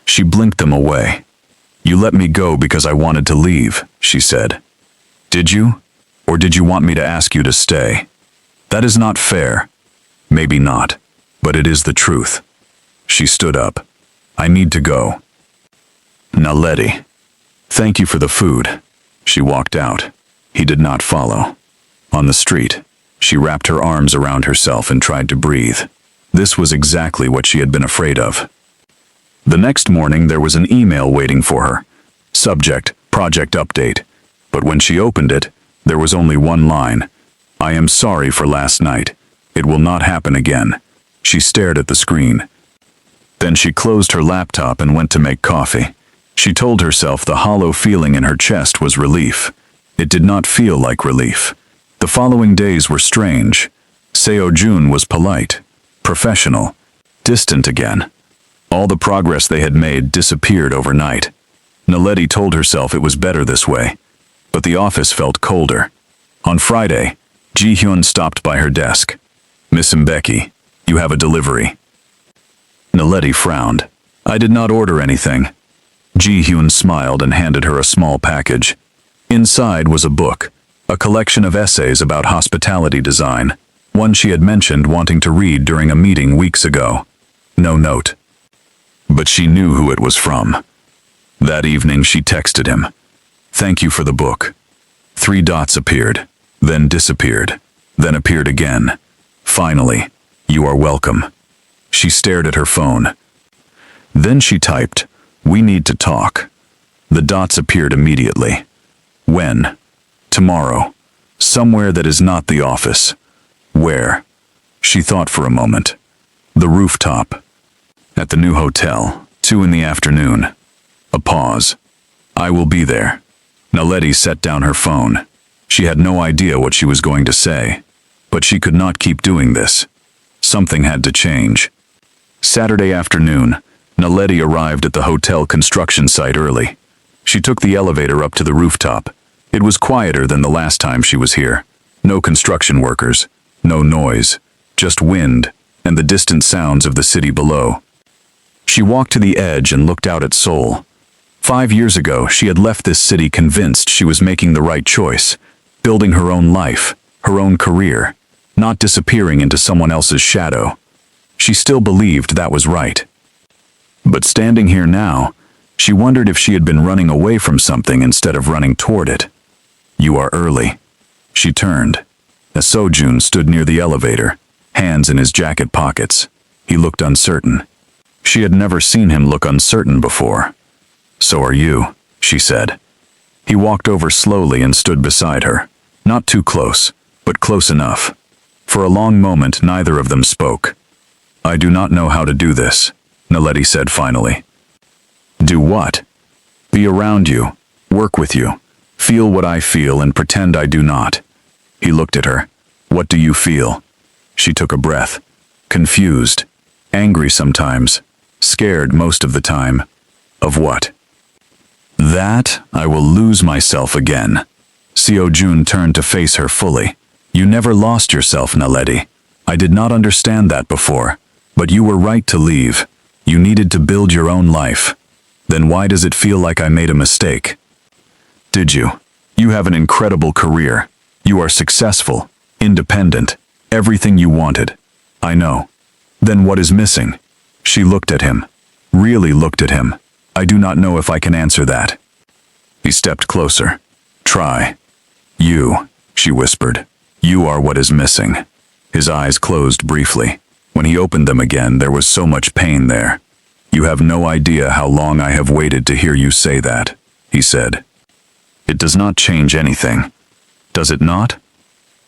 She blinked them away. You let me go because I wanted to leave, she said. Did you? Or did you want me to ask you to stay? That is not fair. Maybe not, but it is the truth. She stood up. I need to go. Naledi. Thank you for the food. She walked out. He did not follow. On the street, she wrapped her arms around herself and tried to breathe. This was exactly what she had been afraid of. The next morning there was an email waiting for her. Subject, project update. But when she opened it, there was only one line. I am sorry for last night. It will not happen again. She stared at the screen. Then she closed her laptop and went to make coffee. She told herself the hollow feeling in her chest was relief. It did not feel like relief. The following days were strange. Seo-jun was polite, professional, distant again. All the progress they had made disappeared overnight. Naledi told herself it was better this way, but the office felt colder. On Friday, Ji-hyun stopped by her desk. "Miss Mbeki, you have a delivery." Naledi frowned. "I did not order anything." Ji-hyun smiled and handed her a small package. Inside was a book, a collection of essays about hospitality design, one she had mentioned wanting to read during a meeting weeks ago. No note. But she knew who it was from. That evening she texted him. "Thank you for the book." 3 dots appeared, then disappeared, then appeared again. Finally, "You are welcome." She stared at her phone. Then she typed, "We need to talk." The dots appeared immediately. "When?" "Tomorrow. Somewhere that is not the office." "Where?" She thought for a moment. "The rooftop." "At the new hotel, 2 in the afternoon." A pause. "I will be there." Naledi set down her phone. She had no idea what she was going to say, but she could not keep doing this. Something had to change. Saturday afternoon, Naledi arrived at the hotel construction site early. She took the elevator up to the rooftop. It was quieter than the last time she was here. No construction workers, no noise, just wind and the distant sounds of the city below. She walked to the edge and looked out at Seoul. 5 years ago, she had left this city convinced she was making the right choice, building her own life, her own career, not disappearing into someone else's shadow. She still believed that was right. But standing here now, she wondered if she had been running away from something instead of running toward it. "You are early." She turned. Kang Seo-jun stood near the elevator, hands in his jacket pockets. He looked uncertain. She had never seen him look uncertain before. "So are you," she said. He walked over slowly and stood beside her. Not too close, but close enough. For a long moment neither of them spoke. "I do not know how to do this," Naledi said finally. "Do what?" "Be around you, work with you, feel what I feel and pretend I do not." He looked at her. "What do you feel?" She took a breath. "Confused, angry sometimes, scared most of the time." "Of what?" "That I will lose myself again." Seo-jun turned to face her fully. "You never lost yourself, Naledi. I did not understand that before, but you were right to leave. You needed to build your own life. Then why does it feel like I made a mistake?" "Did you? You have an incredible career. You are successful, independent, everything you wanted. I know. Then what is missing?" She looked at him. Really looked at him. "I do not know if I can answer that." He stepped closer. "Try." "You," she whispered. "You are what is missing." His eyes closed briefly. When he opened them again, there was so much pain there. "You have no idea how long I have waited to hear you say that," he said. "It does not change anything. Does it not?"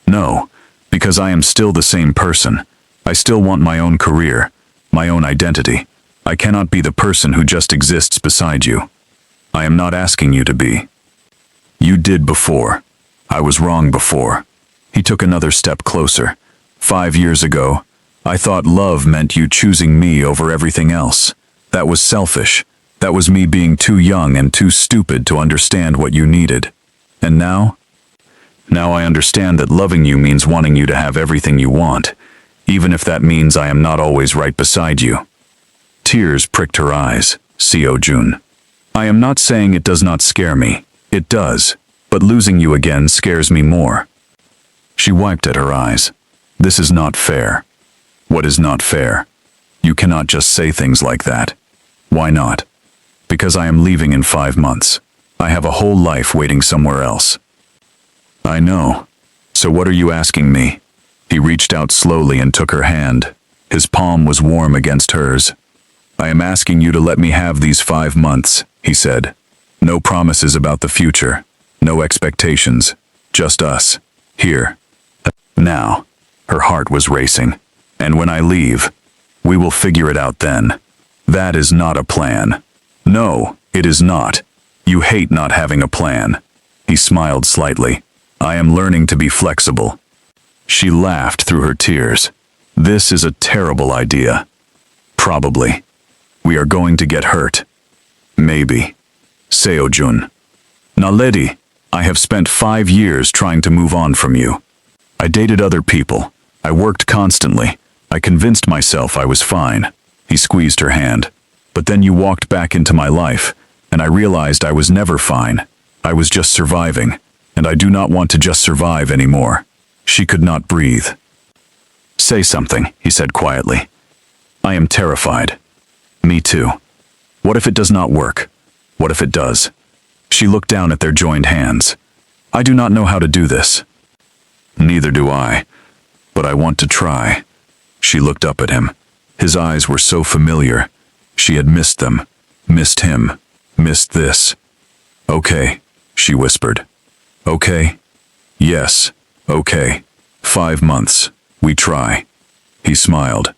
"No, because I am still the same person. I still want my own career, my own identity. I cannot be the person who just exists beside you. I am not asking you to be. You did before. I was wrong before." He took another step closer. 5 years ago, I thought love meant you choosing me over everything else. That was selfish. That was me being too young and too stupid to understand what you needed. And now? Now I understand that loving you means wanting you to have everything you want, even if that means I am not always right beside you. Tears pricked her eyes. Seo-jun. "I am not saying it does not scare me. It does. But losing you again scares me more." She wiped at her eyes. "This is not fair." "What is not fair?" "You cannot just say things like that." "Why not?" "Because I am leaving in 5 months. I have a whole life waiting somewhere else." "I know. So what are you asking me?" He reached out slowly and took her hand. His palm was warm against hers. "I am asking you to let me have these 5 months," he said. "No promises about the future. No expectations. Just us. Here. Now." Her heart was racing. "And when I leave, we will figure it out then." "That is not a plan." "No, it is not. You hate not having a plan." He smiled slightly. "I am learning to be flexible." She laughed through her tears. "This is a terrible idea." "Probably." We are going to get hurt. Maybe. Seo-jun. Naledi, I have spent 5 years trying to move on from you. I dated other people. I worked constantly. I convinced myself I was fine. He squeezed her hand. But then you walked back into my life, and I realized I was never fine. I was just surviving, and I do not want to just survive anymore. She could not breathe. Say something, he said quietly. I am terrified. Me too. What if it does not work? What if it does? She looked down at their joined hands. I do not know how to do this. Neither do I, but I want to try. She looked up at him. His eyes were so familiar. She had missed them, missed him, missed this. Okay, she whispered. Okay? Yes, okay. 5 months. We try. He smiled.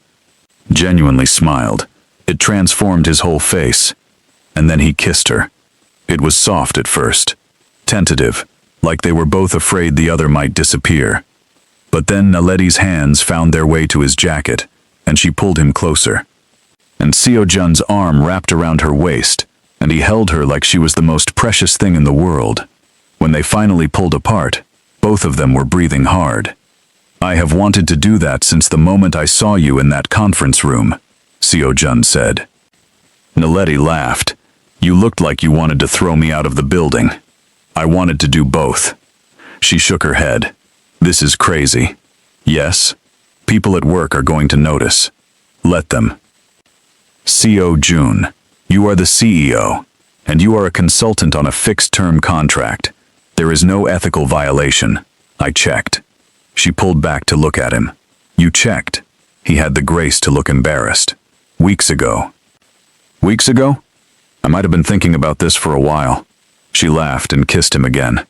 Genuinely smiled. It transformed his whole face. And then he kissed her. It was soft at first. Tentative, like they were both afraid the other might disappear. But then Naledi's hands found their way to his jacket, and she pulled him closer. And Seo-jun's arm wrapped around her waist, and he held her like she was the most precious thing in the world. When they finally pulled apart, both of them were breathing hard. I have wanted to do that since the moment I saw you in that conference room, Seo-jun said. Naledi laughed. You looked like you wanted to throw me out of the building. I wanted to do both. She shook her head. This is crazy. Yes, people at work are going to notice. Let them. Seo-jun, you are the CEO, and you are a consultant on a fixed-term contract. There is no ethical violation. I checked. She pulled back to look at him. You checked. He had the grace to look embarrassed. Weeks ago. Weeks ago? I might have been thinking about this for a while. She laughed and kissed him again.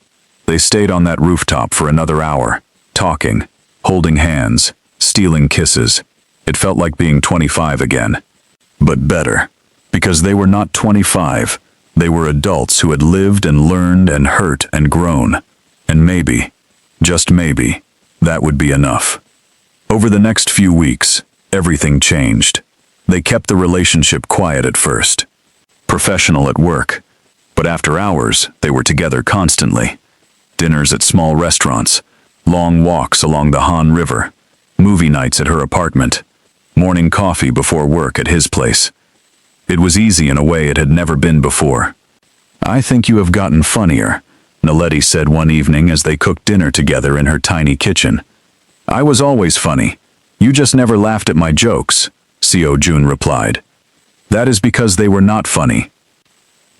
They stayed on that rooftop for another hour, talking, holding hands, stealing kisses. It felt like being 25 again. But better, because they were not 25. They were adults who had lived and learned and hurt and grown. And maybe, just maybe, that would be enough. Over the next few weeks, everything changed. They kept the relationship quiet at first. Professional at work, but after hours, they were together constantly. Dinners at small restaurants, long walks along the Han River, movie nights at her apartment, morning coffee before work at his place. It was easy in a way it had never been before. I think you have gotten funnier, Naledi said one evening as they cooked dinner together in her tiny kitchen. I was always funny. You just never laughed at my jokes, Seo-jun replied. That is because they were not funny.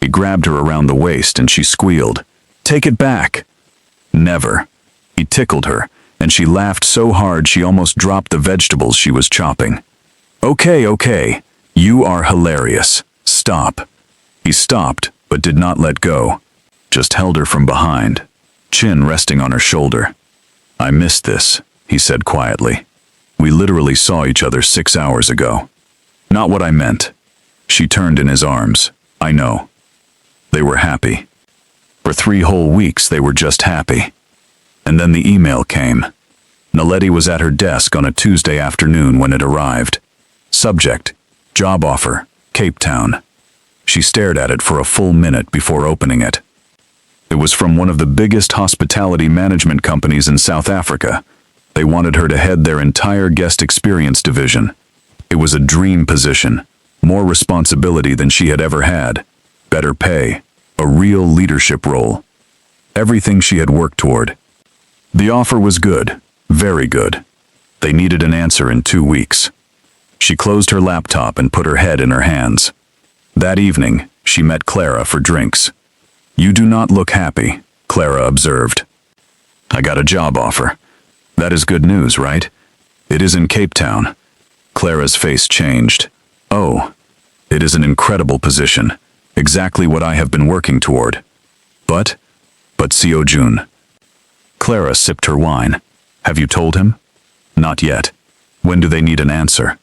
He grabbed her around the waist and she squealed. Take it back. Never. He tickled her, and she laughed so hard she almost dropped the vegetables she was chopping. Okay. You are hilarious. Stop. He stopped, but did not let go. Just held her from behind, chin resting on her shoulder. I missed this, he said quietly. We literally saw each other 6 hours ago. Not what I meant. She turned in his arms. I know. They were happy. For 3 whole weeks they were just happy. And then the email came. Naledi was at her desk on a Tuesday afternoon when it arrived. Subject, job offer, Cape Town. She stared at it for a full minute before opening it. It was from one of the biggest hospitality management companies in South Africa. They wanted her to head their entire guest experience division. It was a dream position. More responsibility than she had ever had, better pay, a real leadership role. Everything she had worked toward. The offer was good, very good. They needed an answer in 2 weeks. She closed her laptop and put her head in her hands. That evening, she met Clara for drinks. You do not look happy, Clara observed. I got a job offer. That is good news, right? It is in Cape Town. Clara's face changed. Oh, it is an incredible position, exactly what I have been working toward. But Seo-jun. Clara sipped her wine. Have you told him? Not yet. When do they need an answer?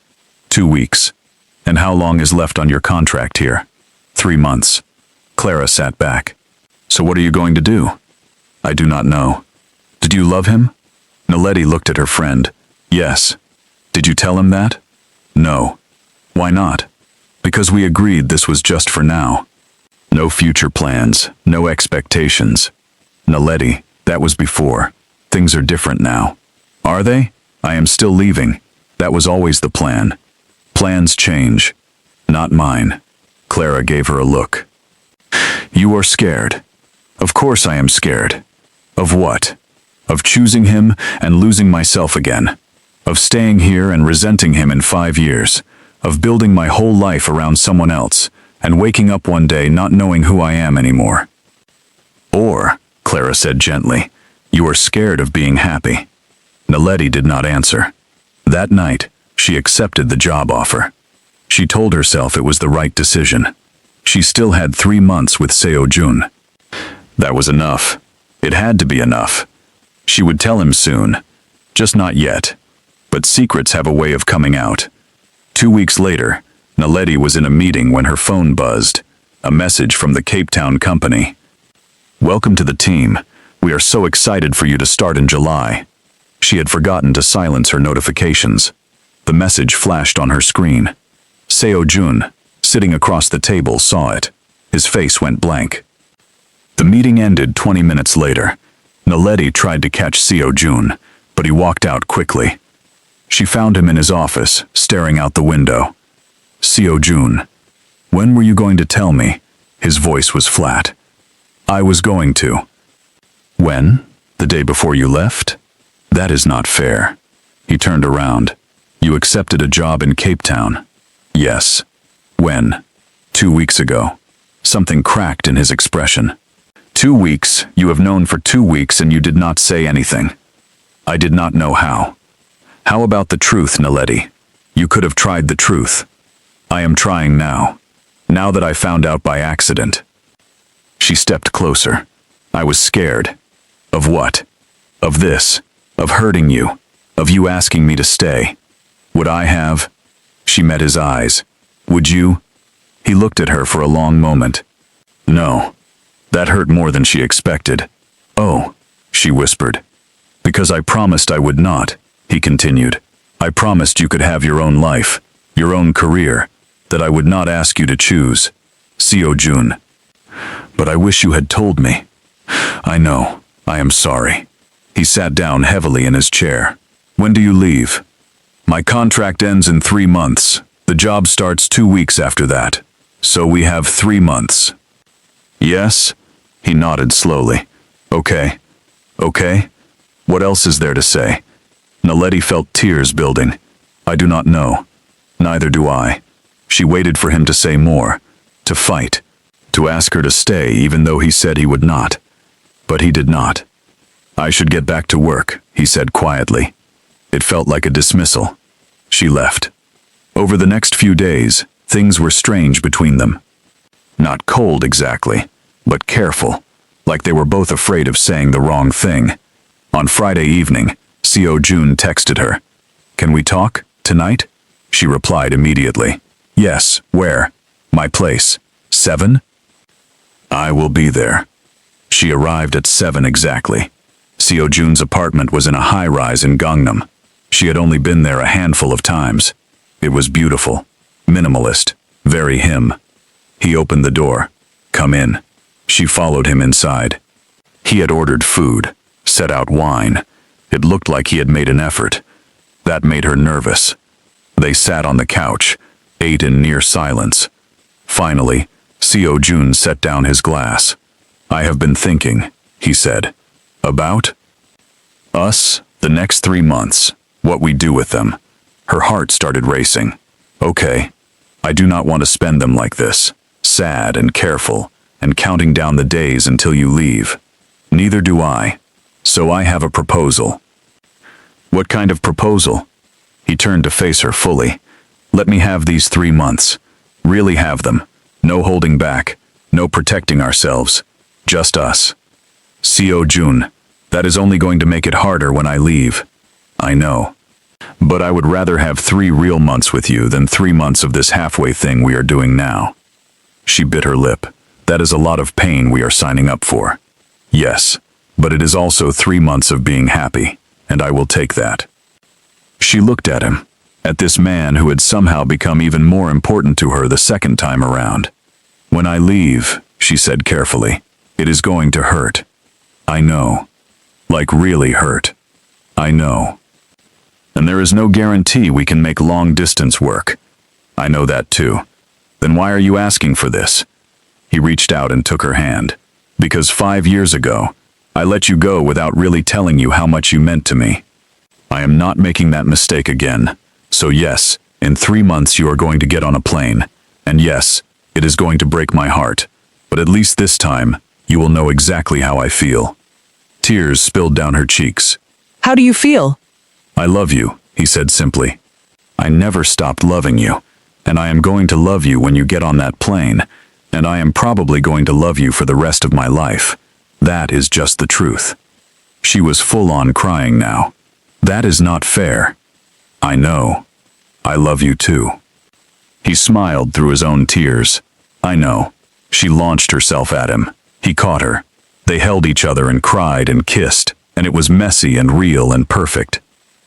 2 weeks. And how long is left on your contract here? 3 months. Clara sat back. So what are you going to do? I do not know. Did you love him? Naledi looked at her friend. Yes. Did you tell him that? No. Why not? Because we agreed this was just for now. No future plans, no expectations. Naledi, that was before. Things are different now. Are they? I am still leaving. That was always the plan. Plans change. Not mine. Clara gave her a look. You are scared. Of course I am scared. Of what? Of choosing him and losing myself again. Of staying here and resenting him in 5 years. Of building my whole life around someone else and waking up one day not knowing who I am anymore. Or, Clara said gently, you are scared of being happy. Naledi did not answer. That night, she accepted the job offer. She told herself it was the right decision. She still had 3 months with Seo-jun. That was enough. It had to be enough. She would tell him soon. Just not yet. But secrets have a way of coming out. 2 weeks later, Naledi was in a meeting when her phone buzzed. A message from the Cape Town company. Welcome to the team. We are so excited for you to start in July. She had forgotten to silence her notifications. The message flashed on her screen. Seo-jun, sitting across the table, saw it. His face went blank. The meeting ended 20 minutes later. Naledi tried to catch Seo-jun, but he walked out quickly. She found him in his office, staring out the window. Seo-jun, when were you going to tell me? His voice was flat. I was going to. When? The day before you left? That is not fair. He turned around. You accepted a job in Cape Town. Yes. When? 2 weeks ago. Something cracked in his expression. 2 weeks, you have known for 2 weeks and you did not say anything. I did not know how. How about the truth, Naledi? You could have tried the truth. I am trying now. Now that I found out by accident. She stepped closer. I was scared. Of what? Of this. Of hurting you. Of you asking me to stay. Would I have? She met his eyes. Would you? He looked at her for a long moment. No. That hurt more than she expected. Oh, she whispered. Because I promised I would not, he continued. I promised you could have your own life, your own career, that I would not ask you to choose. Seo-jun. But I wish you had told me. I know. I am sorry. He sat down heavily in his chair. When do you leave? My contract ends in 3 months. The job starts 2 weeks after that. So we have 3 months. Yes? He nodded slowly. Okay. Okay? What else is there to say? Naledi felt tears building. I do not know. Neither do I. She waited for him to say more. To fight. To ask her to stay even though he said he would not. But he did not. I should get back to work, he said quietly. It felt like a dismissal. She left. Over the next few days, things were strange between them. Not cold exactly, but careful, like they were both afraid of saying the wrong thing. On Friday evening, Seo-jun texted her. Can we talk, tonight? She replied immediately. Yes, where? My place. 7? I will be there. She arrived at 7 exactly. Seo-jun's apartment was in a high-rise in Gangnam. She had only been there a handful of times. It was beautiful, minimalist, very him. He opened the door. Come in. She followed him inside. He had ordered food, set out wine. It looked like he had made an effort. That made her nervous. They sat on the couch, ate in near silence. Finally, Seo-jun set down his glass. I have been thinking, he said. About? Us, the next 3 months, what we do with them. Her heart started racing. Okay, I do not want to spend them like this, sad and careful, and counting down the days until you leave. Neither do I. So I have a proposal. What kind of proposal? He turned to face her fully. Let me have these 3 months. Really have them. No holding back. No protecting ourselves. Just us. Seo-jun, that is only going to make it harder when I leave. I know. But I would rather have 3 real months with you than 3 months of this halfway thing we are doing now. She bit her lip. That is a lot of pain we are signing up for. Yes, but it is also 3 months of being happy, and I will take that. She looked at him. at this man who had somehow become even more important to her the second time around. "When I leave," she said carefully, "it is going to hurt. I know. Like really hurt. I know. And there is no guarantee we can make long-distance work. I know that too. Then why are you asking for this?" He reached out and took her hand. "Because 5 years ago, I let you go without really telling you how much you meant to me. I am not making that mistake again. So yes, in 3 months you are going to get on a plane. And yes, it is going to break my heart. But at least this time, you will know exactly how I feel." Tears spilled down her cheeks. How do you feel? "I love you," he said simply. "I never stopped loving you. And I am going to love you when you get on that plane. And I am probably going to love you for the rest of my life. That is just the truth." She was full on crying now. "That is not fair." "I know. I love you too." He smiled through his own tears. "I know." She launched herself at him. He caught her. They held each other and cried and kissed, and it was messy and real and perfect.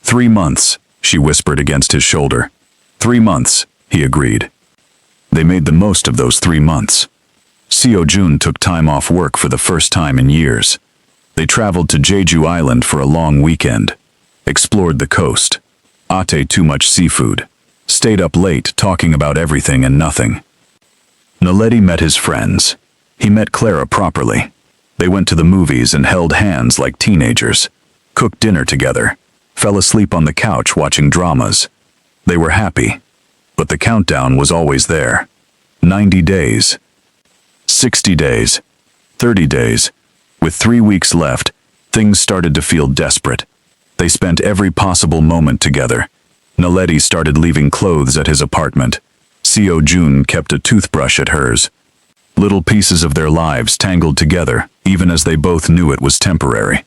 3 months, she whispered against his shoulder. 3 months, he agreed. They made the most of those 3 months. Seo-jun took time off work for the first time in years. They traveled to Jeju Island for a long weekend, explored the coast, ate too much seafood, stayed up late talking about everything and nothing. Naledi met his friends. He met Clara properly. They went to the movies and held hands like teenagers, cooked dinner together, fell asleep on the couch watching dramas. They were happy, but the countdown was always there. 90 days, 60 days, 30 days. With 3 weeks left, things started to feel desperate. They spent every possible moment together. Naledi started leaving clothes at his apartment. Seo-jun kept a toothbrush at hers. Little pieces of their lives tangled together, even as they both knew it was temporary.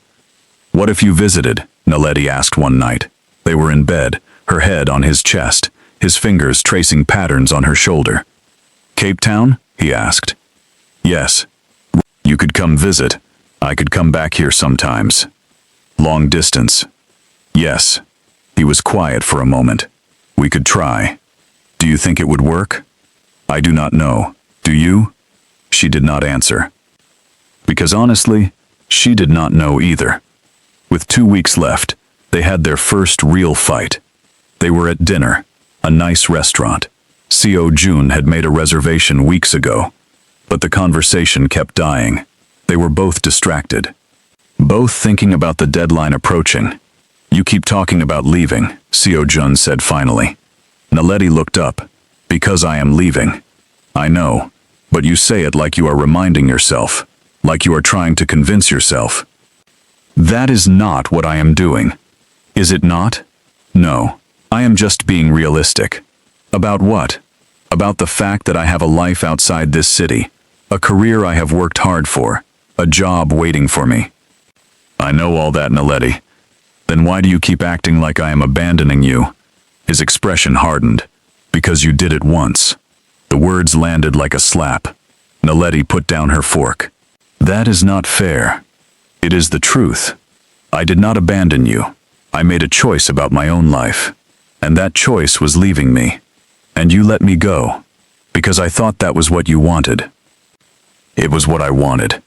"What if you visited?" Naledi asked one night. They were in bed, her head on his chest, his fingers tracing patterns on her shoulder. "Cape Town?" he asked. "Yes. You could come visit. I could come back here sometimes. Long distance." "Yes." He was quiet for a moment. "We could try. Do you think it would work?" "I do not know. Do you?" She did not answer. Because honestly, she did not know either. With 2 weeks left, they had their first real fight. They were at dinner, a nice restaurant. Seo-jun had made a reservation weeks ago, but the conversation kept dying. They were both distracted, both thinking about the deadline approaching. "You keep talking about leaving," Seo-jun said finally. Naledi looked up. "Because I am leaving." "I know, but you say it like you are reminding yourself, like you are trying to convince yourself." "That is not what I am doing." "Is it not?" "No, I am just being realistic." "About what?" "About the fact that I have a life outside this city, a career I have worked hard for, a job waiting for me." "I know all that, Naledi. Then why do you keep acting like I am abandoning you?" His expression hardened. "Because you did it once." The words landed like a slap. Naledi put down her fork. "That is not fair. It is the truth. I did not abandon you. I made a choice about my own life. And that choice was leaving me. And you let me go. Because I thought that was what you wanted." "It was what I wanted.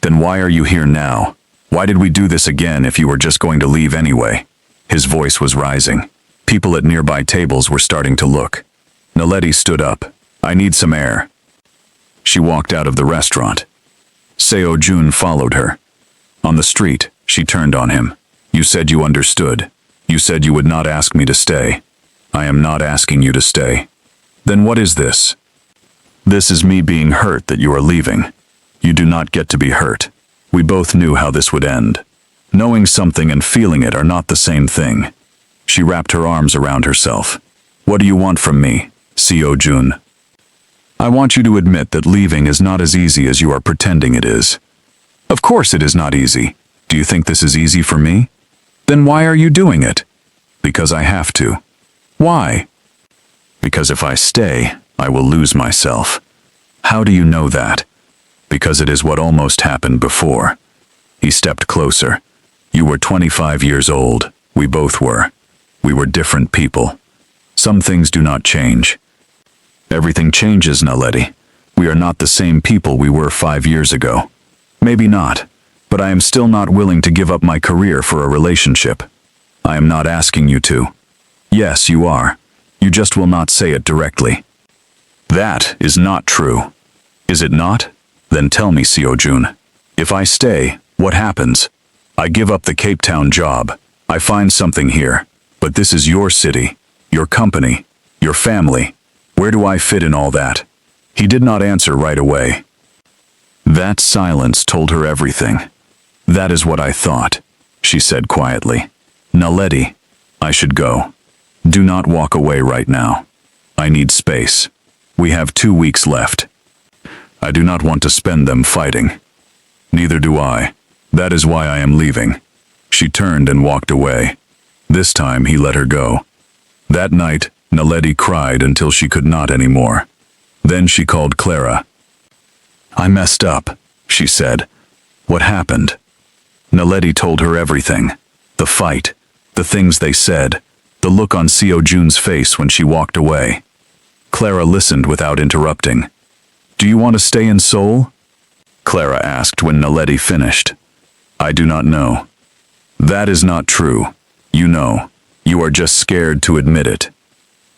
Then why are you here now? Why did we do this again if you were just going to leave anyway?" His voice was rising. People at nearby tables were starting to look. Naledi stood up. "I need some air." She walked out of the restaurant. Seo-jun followed her. On the street, she turned on him. "You said you understood. You said you would not ask me to stay. I am not asking you to stay." "Then what is this?" "This is me being hurt that you are leaving. You do not get to be hurt. We both knew how this would end. Knowing something and feeling it are not the same thing." She wrapped her arms around herself. "What do you want from me, Seo-jun?" "I want you to admit that leaving is not as easy as you are pretending it is." "Of course it is not easy. Do you think this is easy for me?" "Then why are you doing it?" "Because I have to." "Why?" "Because if I stay, I will lose myself." "How do you know that?" "Because it is what almost happened before." He stepped closer. "You were 25 years old. We both were. We were different people." Some things do not change. Everything changes, Naledi. We are not the same people we were 5 years ago. Maybe not, but I am still not willing to give up my career for a relationship. I am not asking you to. Yes, you are. You just will not say it directly. That is not true. Is it not? Then tell me, Seo-jun. If I stay, what happens? I give up the Cape Town job. I find something here. But this is your city, your company, your family. Where do I fit in all that? He did not answer right away. That silence told her everything. That is what I thought, she said quietly. Naledi, I should go. Do not walk away right now. I need space. We have 2 weeks left. I do not want to spend them fighting. Neither do I. That is why I am leaving. She turned and walked away. This time he let her go. That night, Naledi cried until she could not anymore. Then she called Clara. I messed up, she said. What happened? Naledi told her everything. The fight, the things they said, the look on Seo-jun's face when she walked away. Clara listened without interrupting. Do you want to stay in Seoul? Clara asked when Naledi finished. I do not know. That is not true. You know. You are just scared to admit it.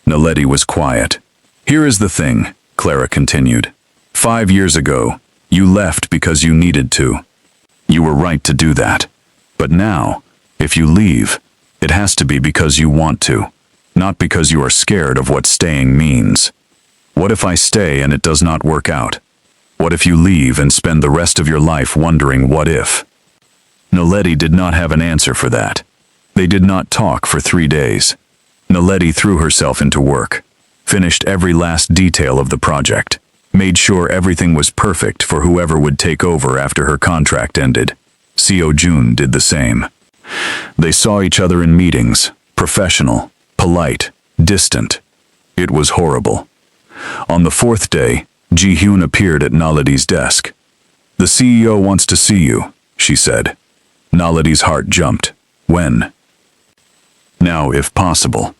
Naledi was quiet. Here is the thing, Clara continued. 5 years ago, you left because you needed to. You were right to do that. But now, if you leave, it has to be because you want to, not because you are scared of what staying means. What if I stay and it does not work out? What if you leave and spend the rest of your life wondering what if? Naledi did not have an answer for that. They did not talk for 3 days. Naledi threw herself into work, finished every last detail of the project, made sure everything was perfect for whoever would take over after her contract ended. Seo-jun did the same. They saw each other in meetings, professional, polite, distant. It was horrible. On the 4th day, Ji-hyun appeared at Naledi's desk. The CEO wants to see you, she said. Naledi's heart jumped. When? Now, if possible.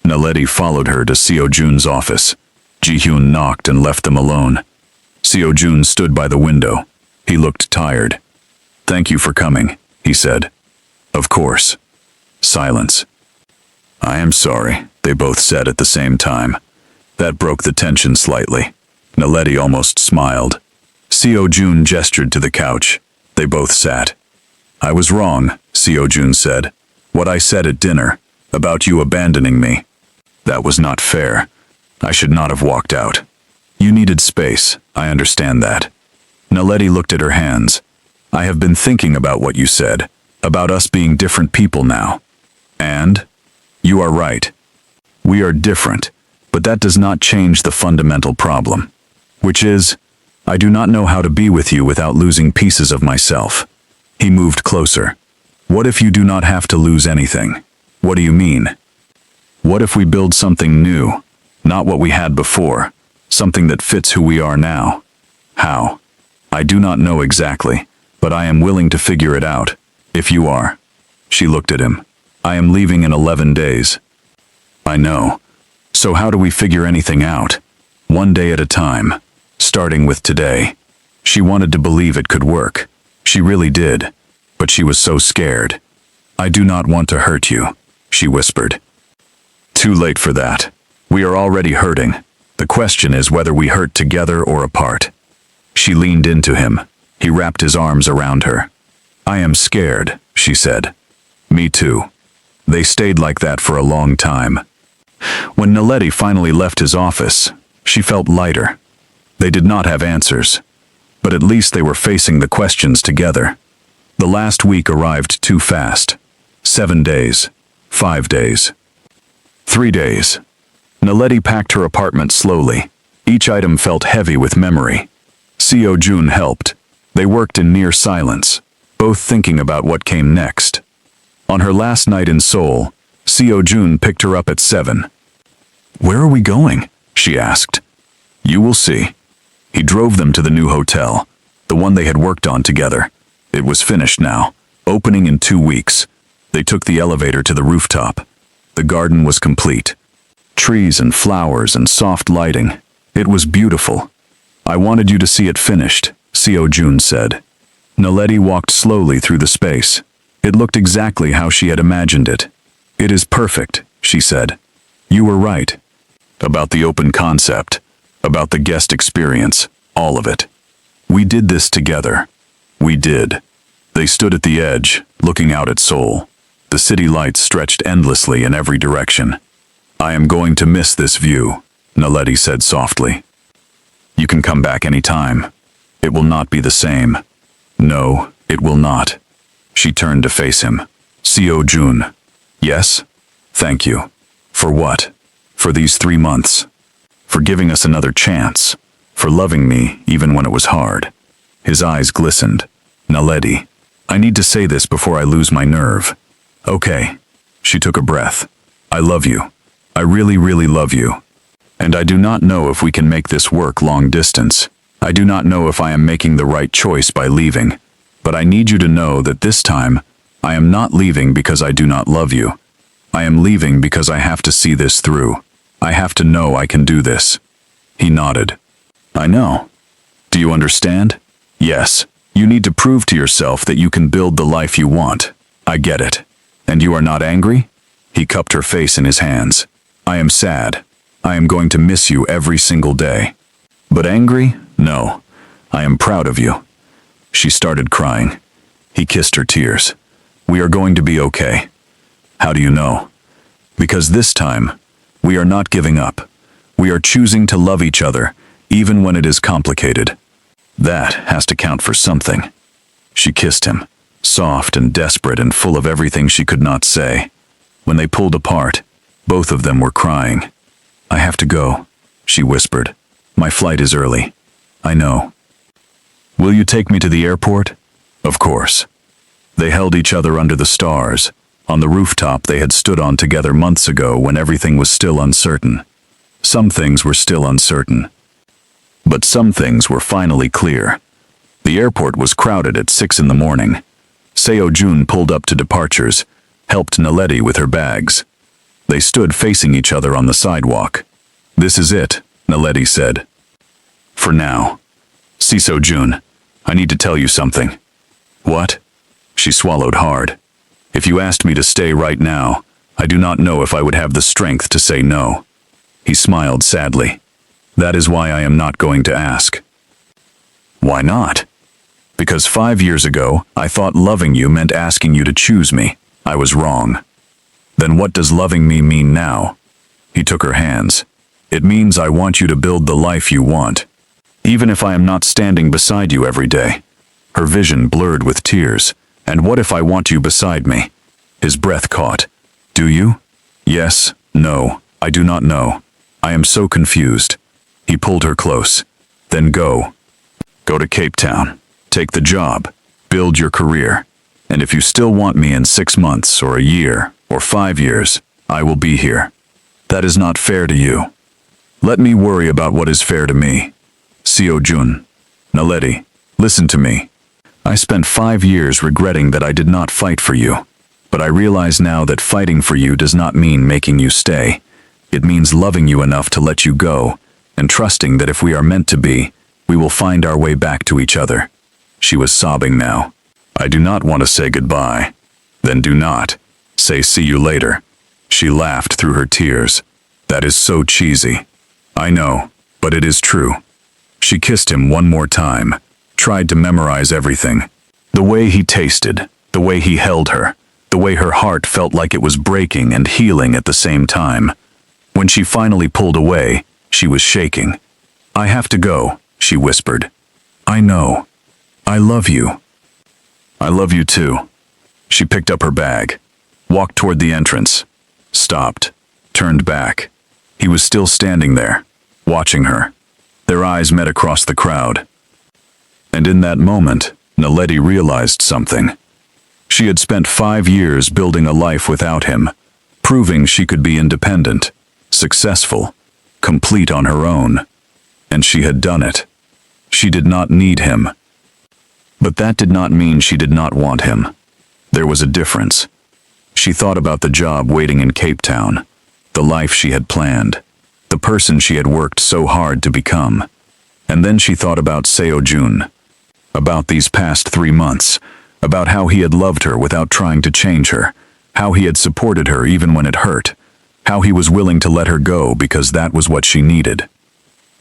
Naledi followed her to Seo-jun's office. Ji-hyun knocked and left them alone. Seo-jun stood by the window. He looked tired. Thank you for coming, he said. Of course. Silence. I am sorry, they both said at the same time. That broke the tension slightly. Naledi almost smiled. Seo-jun gestured to the couch. They both sat. I was wrong, Seo-jun said. What I said at dinner, about you abandoning me. That was not fair. I should not have walked out. You needed space, I understand that. Naledi looked at her hands. I have been thinking about what you said, about us being different people now. And? You are right. We are different, but that does not change the fundamental problem. Which is, I do not know how to be with you without losing pieces of myself. He moved closer. What if you do not have to lose anything? What do you mean? What if we build something new, not what we had before, something that fits who we are now? How? I do not know exactly, but I am willing to figure it out, if you are. She looked at him. I am leaving in 11 days. I know. So how do we figure anything out? One day at a time, starting with today. She wanted to believe it could work. She really did, but she was so scared. I do not want to hurt you, she whispered. Too late for that. We are already hurting. The question is whether we hurt together or apart. She leaned into him. He wrapped his arms around her. I am scared, she said. Me too. They stayed like that for a long time. When Naledi finally left his office, she felt lighter. They did not have answers, but at least they were facing the questions together. The last week arrived too fast. 7 days. 5 days. 3 days. Naledi packed her apartment slowly. Each item felt heavy with memory. Seo-jun helped. They worked in near silence, both thinking about what came next. On her last night in Seoul, Seo-jun picked her up at 7. Where are we going? She asked. You will see. He drove them to the new hotel, the one they had worked on together. It was finished now, opening in 2 weeks. They took the elevator to the rooftop. The garden was complete. trees and flowers and soft lighting. It was beautiful. I wanted you to see it finished, Seo-jun said. Naledi walked slowly through the space. It looked exactly how she had imagined it. It is perfect, she said. You were right. About the open concept, about the guest experience, all of it. We did this together. We did. They stood at the edge, looking out at Seoul. The city lights stretched endlessly in every direction. I am going to miss this view, Naledi said softly. You can come back any time. It will not be the same. No, it will not. She turned to face him. Seo-jun. Yes? Thank you. For what? For these 3 months. For giving us another chance. For loving me even when it was hard. His eyes glistened. Naledi, I need to say this before I lose my nerve. Okay. She took a breath. I love you. I really, really love you. And I do not know if we can make this work long distance. I do not know if I am making the right choice by leaving. But I need you to know that this time, I am not leaving because I do not love you. I am leaving because I have to see this through. I have to know I can do this. He nodded. I know. Do you understand? Yes. You need to prove to yourself that you can build the life you want. I get it. And you are not angry? He cupped her face in his hands. I am sad. I am going to miss you every single day. But angry? No. I am proud of you. She started crying. He kissed her tears. We are going to be okay. How do you know? Because this time, we are not giving up. We are choosing to love each other, even when it is complicated. That has to count for something. She kissed him, soft and desperate and full of everything she could not say. When they pulled apart, both of them were crying. I have to go, she whispered. My flight is early. I know. Will you take me to the airport? Of course. They held each other under the stars, on the rooftop they had stood on together months ago when everything was still uncertain. Some things were still uncertain. But some things were finally clear. The airport was crowded at 6 in the morning. Seo-jun pulled up to departures, helped Naledi with her bags. They stood facing each other on the sidewalk. This is it, Naledi said. For now. Seo-jun, I need to tell you something. What? She swallowed hard. If you asked me to stay right now, I do not know if I would have the strength to say no. He smiled sadly. That is why I am not going to ask. Why not? Because 5 years ago, I thought loving you meant asking you to choose me. I was wrong. Then what does loving me mean now? He took her hands. It means I want you to build the life you want. Even if I am not standing beside you every day. Her vision blurred with tears. And what if I want you beside me? His breath caught. Do you? Yes, no, I do not know. I am so confused. He pulled her close. Then go. Go to Cape Town. Take the job. Build your career. And if you still want me in 6 months or a year or 5 years, I will be here. That is not fair to you. Let me worry about what is fair to me. Seo-jun. Naledi, listen to me. I spent 5 years regretting that I did not fight for you. But I realize now that fighting for you does not mean making you stay. It means loving you enough to let you go, and trusting that if we are meant to be, we will find our way back to each other. She was sobbing now. I do not want to say goodbye. Then do not. Say see you later. She laughed through her tears. That is so cheesy. I know, but it is true. She kissed him one more time, tried to memorize everything. The way he tasted, the way he held her, the way her heart felt like it was breaking and healing at the same time. When she finally pulled away, she was shaking. I have to go, she whispered. I know. I love you. I love you too. She picked up her bag, walked toward the entrance, stopped, turned back. He was still standing there, watching her. Their eyes met across the crowd. And in that moment, Naledi realized something. She had spent 5 years building a life without him, proving she could be independent, successful, complete on her own. And she had done it. She did not need him. But that did not mean she did not want him. There was a difference. She thought about the job waiting in Cape Town. the life she had planned, the person she had worked so hard to become. And then she thought about Seo-jun, about these past 3 months, about how he had loved her without trying to change her, how he had supported her even when it hurt, how he was willing to let her go because that was what she needed.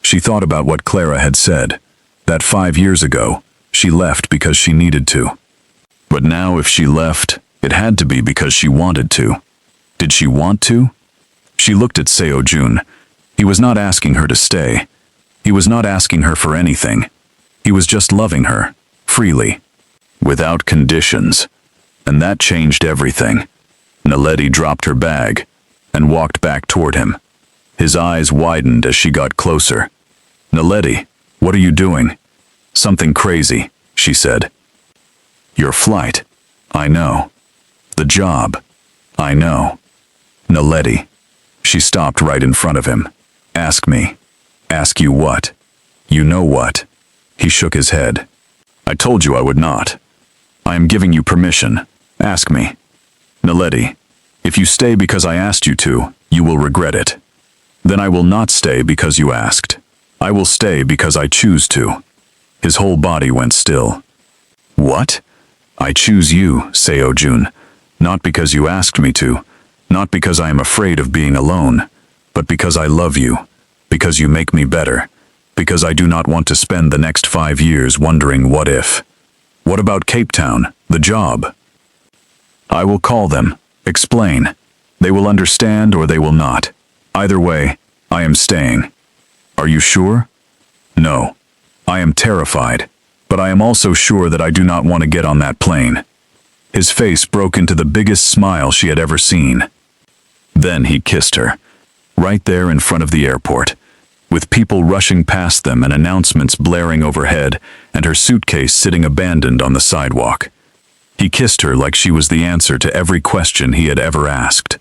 She thought about what Clara had said, that 5 years ago, she left because she needed to. But now if she left, it had to be because she wanted to. Did she want to? She looked at Seo-jun. He was not asking her to stay. He was not asking her for anything. He was just loving her, freely, without conditions. And that changed everything. Naledi dropped her bag and walked back toward him. His eyes widened as she got closer. "Naledi, what are you doing?" "Something crazy," she said. "Your flight. I know. The job. I know." "Naledi." She stopped right in front of him. "Ask me." "Ask you what?" "You know what." He shook his head. "I told you I would not. I am giving you permission. Ask me." "Naledi, if you stay because I asked you to, you will regret it. Then I will not stay because you asked. I will stay because I choose to." His whole body went still. "What?" "I choose you, Seo-jun, not because you asked me to, not because I am afraid of being alone, but because I love you, because you make me better, because I do not want to spend the next 5 years wondering what if. What about Cape Town, the job?" "I will call them, explain. They will understand or they will not. Either way, I am staying." "Are you sure?" "No. I am terrified, but I am also sure that I do not want to get on that plane." His face broke into the biggest smile she had ever seen. Then he kissed her, right there in front of the airport, with people rushing past them and announcements blaring overhead, and her suitcase sitting abandoned on the sidewalk. He kissed her like she was the answer to every question he had ever asked.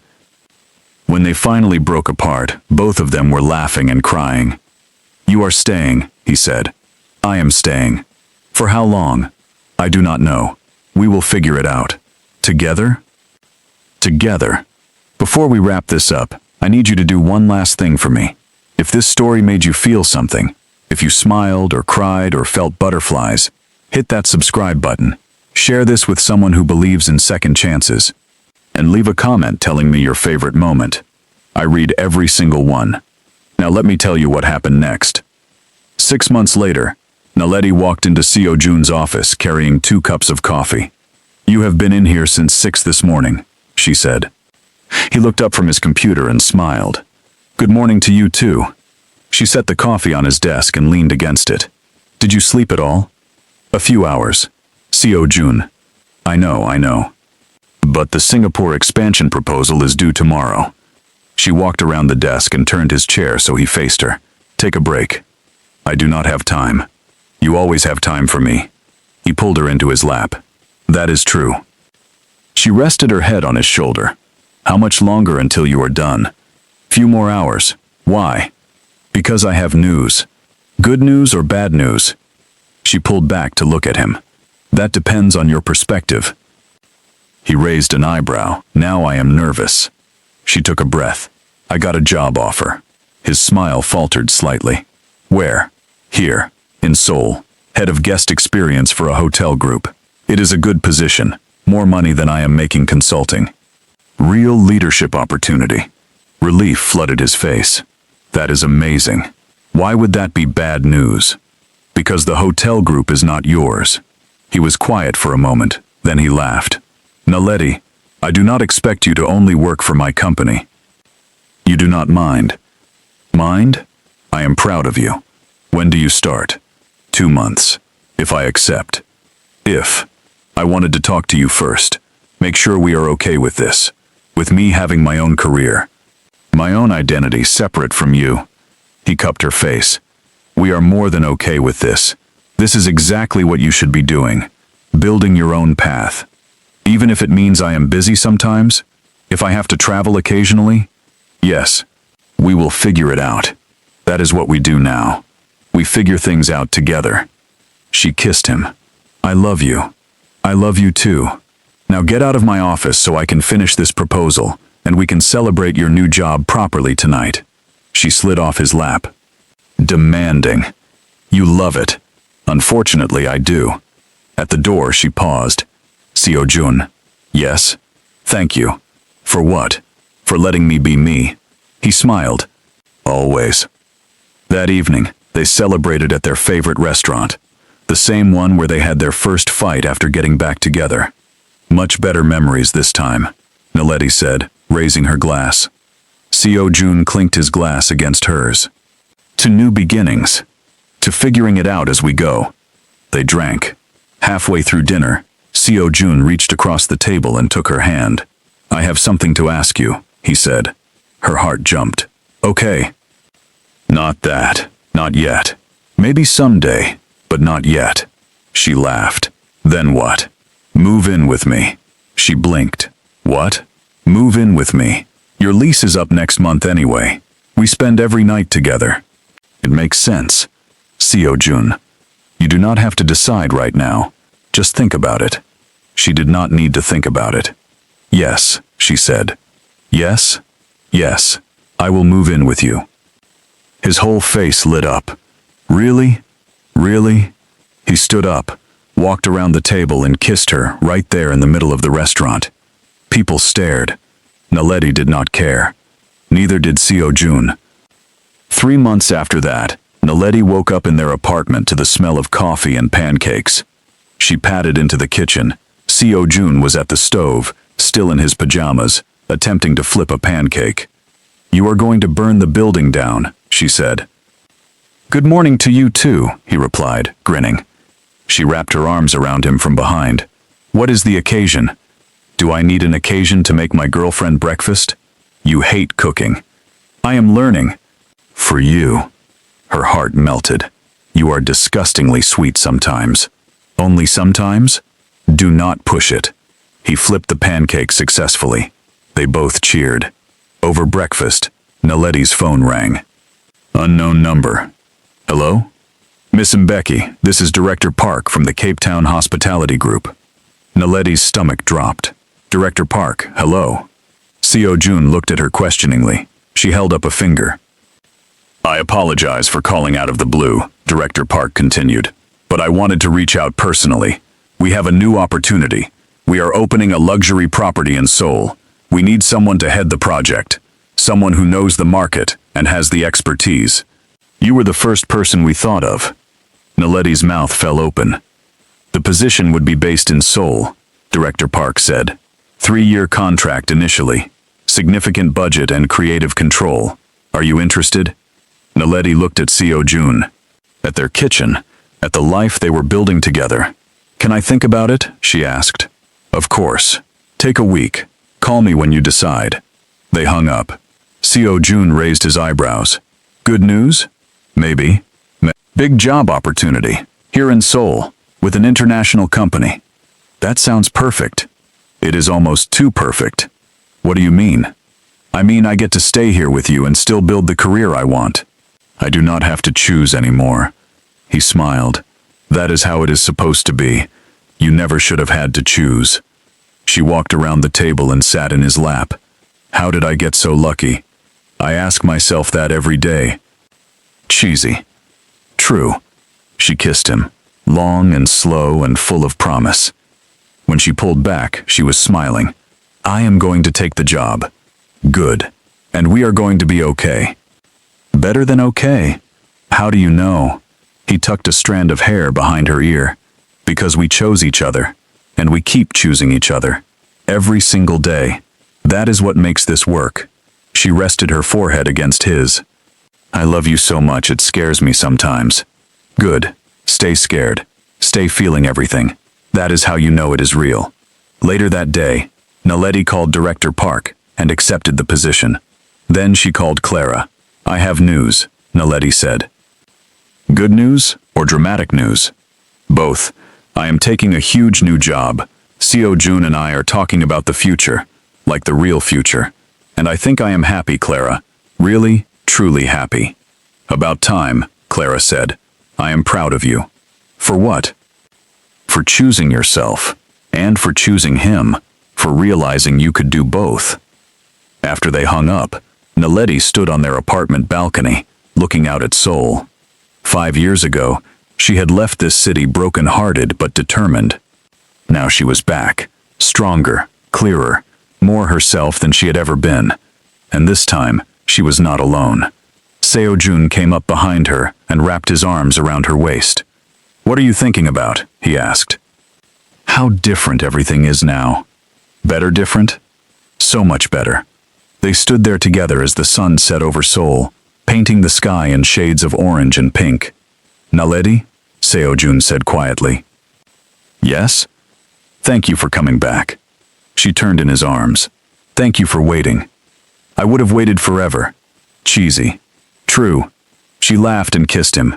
When they finally broke apart, both of them were laughing and crying. "You are staying," he said. "I am staying. For how long? I do not know. We will figure it out. Together?" Together. Before we wrap this up, I need you to do one last thing for me. If this story made you feel something, if you smiled or cried or felt butterflies, hit that subscribe button. Share this with someone who believes in second chances. And leave a comment telling me your favorite moment. I read every single one. Now let me tell you what happened next. 6 months later, Naledi walked into Seo-jun's office carrying 2 cups of coffee. "You have been in here since 6 this morning," she said. He looked up from his computer and smiled. "Good morning to you too." She set the coffee on his desk and leaned against it. "Did you sleep at all?" "A few hours." Seo-jun. I know. But the Singapore expansion proposal is due tomorrow." She walked around the desk and turned his chair so he faced her. "Take a break." "I do not have time." "You always have time for me." He pulled her into his lap. "That is true." She rested her head on his shoulder. "How much longer until you are done?" "Few more hours." "Why?" "Because I have news." "Good news or bad news?" She pulled back to look at him. "That depends on your perspective." He raised an eyebrow. "Now I am nervous." She took a breath. "I got a job offer." His smile faltered slightly. "Where?" "Here, in Seoul. Head of guest experience for a hotel group. It is a good position, more money than I am making consulting. Real leadership opportunity." Relief flooded his face. "That is amazing. Why would that be bad news?" "Because the hotel group is not yours." He was quiet for a moment, then he laughed. "Naledi, I do not expect you to only work for my company." "You do not mind?" "Mind? I am proud of you." "When do you start?" 2 months. If I accept. If. I wanted to talk to you first. Make sure we are okay with this. With me having my own career. My own identity separate from you. He cupped her face. "We are more than okay with this. This is exactly what you should be doing. Building your own path. Even if it means I am busy sometimes? If I have to travel occasionally? Yes. We will figure it out. That is what we do now. We figure things out together." She kissed him. "I love you. I love you too. Now get out of my office so I can finish this proposal, and we can celebrate your new job properly tonight." She slid off his lap. Demanding. "You love it." "Unfortunately, I do." At the door, she paused. "Seo-jun." "Yes?" "Thank you." "For what?" "For letting me be me." He smiled. "Always." That evening, they celebrated at their favorite restaurant, the same one where they had their first fight after getting back together. "Much better memories this time," Naledi said, raising her glass. Seo-jun clinked his glass against hers. "To new beginnings. To figuring it out as we go." They drank. Halfway through dinner, Seo-jun reached across the table and took her hand. "I have something to ask you," he said. Her heart jumped. "Okay." "Not that. Not yet. Maybe someday, but not yet." She laughed. "Then what?" "Move in with me." She blinked. "What?" "Move in with me. Your lease is up next month anyway. We spend every night together." "It makes sense." "Seo-jun, you do not have to decide right now. Just think about it." She did not need to think about it. "Yes," she said. "Yes? Yes. I will move in with you." His whole face lit up. "Really? Really?" He stood up, walked around the table and kissed her right there in the middle of the restaurant. People stared. Naledi did not care. Neither did Seo-jun. 3 months after that, Naledi woke up in their apartment to the smell of coffee and pancakes. She padded into the kitchen. Seo-jun was at the stove, still in his pajamas, attempting to flip a pancake. "You are going to burn the building down," she said. "Good morning to you too," he replied, grinning. She wrapped her arms around him from behind. "What is the occasion?" "Do I need an occasion to make my girlfriend breakfast?" "You hate cooking." "I am learning." "For you." Her heart melted. "You are disgustingly sweet sometimes." "Only sometimes?" "Do not push it." He flipped the pancake successfully. They both cheered. Over breakfast, Naledi's phone rang. Unknown number. "Hello?" "Miss Mbeki, this is Director Park from the Cape Town Hospitality Group." Naledi's stomach dropped. "Director Park, hello." Seo-jun looked at her questioningly. She held up a finger. "I apologize for calling out of the blue," Director Park continued. "But I wanted to reach out personally. We have a new opportunity. We are opening a luxury property in Seoul. We need someone to head the project. Someone who knows the market and has the expertise. You were the first person we thought of." Naledi's mouth fell open. "The position would be based in Seoul," Director Park said. 3-year contract initially. Significant budget and creative control. Are you interested?" Naledi looked at Seo-jun. At their kitchen, at the life they were building together. "Can I think about it?" she asked. "Of course. Take a week. Call me when you decide." They hung up. Seo-jun raised his eyebrows. "Good news?" "Maybe." "Big job opportunity. Here in Seoul, with an international company." "That sounds perfect." "It is almost too perfect." "What do you mean?" "I mean I get to stay here with you and still build the career I want. I do not have to choose anymore." He smiled. "That is how it is supposed to be. You never should have had to choose." She walked around the table and sat in his lap. "How did I get so lucky? I ask myself that every day." Cheesy. True. She kissed him, long and slow and full of promise. When she pulled back, she was smiling. "I am going to take the job." "Good. And we are going to be okay." "Better than okay." "How do you know?" He tucked a strand of hair behind her ear. "Because we chose each other. And we keep choosing each other. Every single day. That is what makes this work." She rested her forehead against his. "I love you so much it scares me sometimes." "Good. Stay scared. Stay feeling everything. That is how you know it is real." Later that day, Naledi called Director Park and accepted the position. Then she called Clara. "I have news," Naledi said. "Good news or dramatic news?" "Both. I am taking a huge new job. Seo-jun and I are talking about the future, like the real future. And I think I am happy, Clara. Really, truly happy." "About time," Clara said. "I am proud of you." "For what?" "For choosing yourself. And for choosing him. For realizing you could do both." After they hung up, Naledi stood on their apartment balcony, looking out at Seoul. 5 years ago, she had left this city broken-hearted but determined. Now she was back, stronger, clearer, more herself than she had ever been. And this time, she was not alone. Seo-jun came up behind her and wrapped his arms around her waist. "What are you thinking about?" he asked. "How different everything is now." Better different? So much better. They stood there together as the sun set over Seoul, painting the sky in shades of orange and pink. "Naledi?" Seo-jun said quietly. "Yes?" "Thank you for coming back." She turned in his arms. "Thank you for waiting." "I would have waited forever." Cheesy. True. She laughed and kissed him.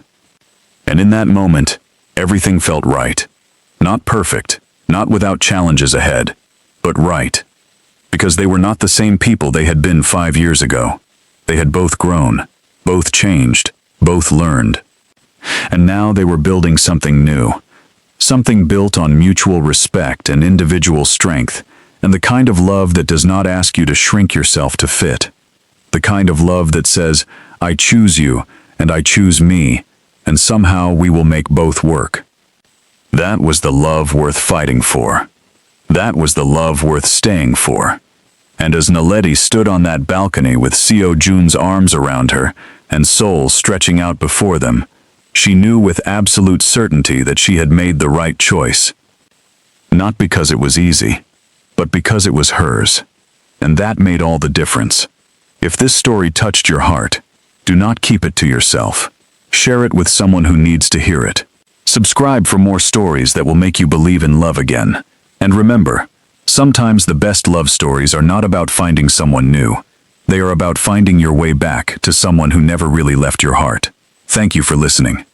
And in that moment, everything felt right. Not perfect, not without challenges ahead, but right. Because they were not the same people they had been 5 years ago. They had both grown, both changed, both learned. And now they were building something new. Something built on mutual respect and individual strength, and the kind of love that does not ask you to shrink yourself to fit. The kind of love that says, "I choose you, and I choose me, and somehow we will make both work." That was the love worth fighting for. That was the love worth staying for. And as Naledi stood on that balcony with Seo-jun's arms around her and Seoul stretching out before them, she knew with absolute certainty that she had made the right choice. Not because it was easy, but because it was hers. And that made all the difference. If this story touched your heart, do not keep it to yourself. Share it with someone who needs to hear it. Subscribe for more stories that will make you believe in love again. And remember, sometimes the best love stories are not about finding someone new. They are about finding your way back to someone who never really left your heart. Thank you for listening.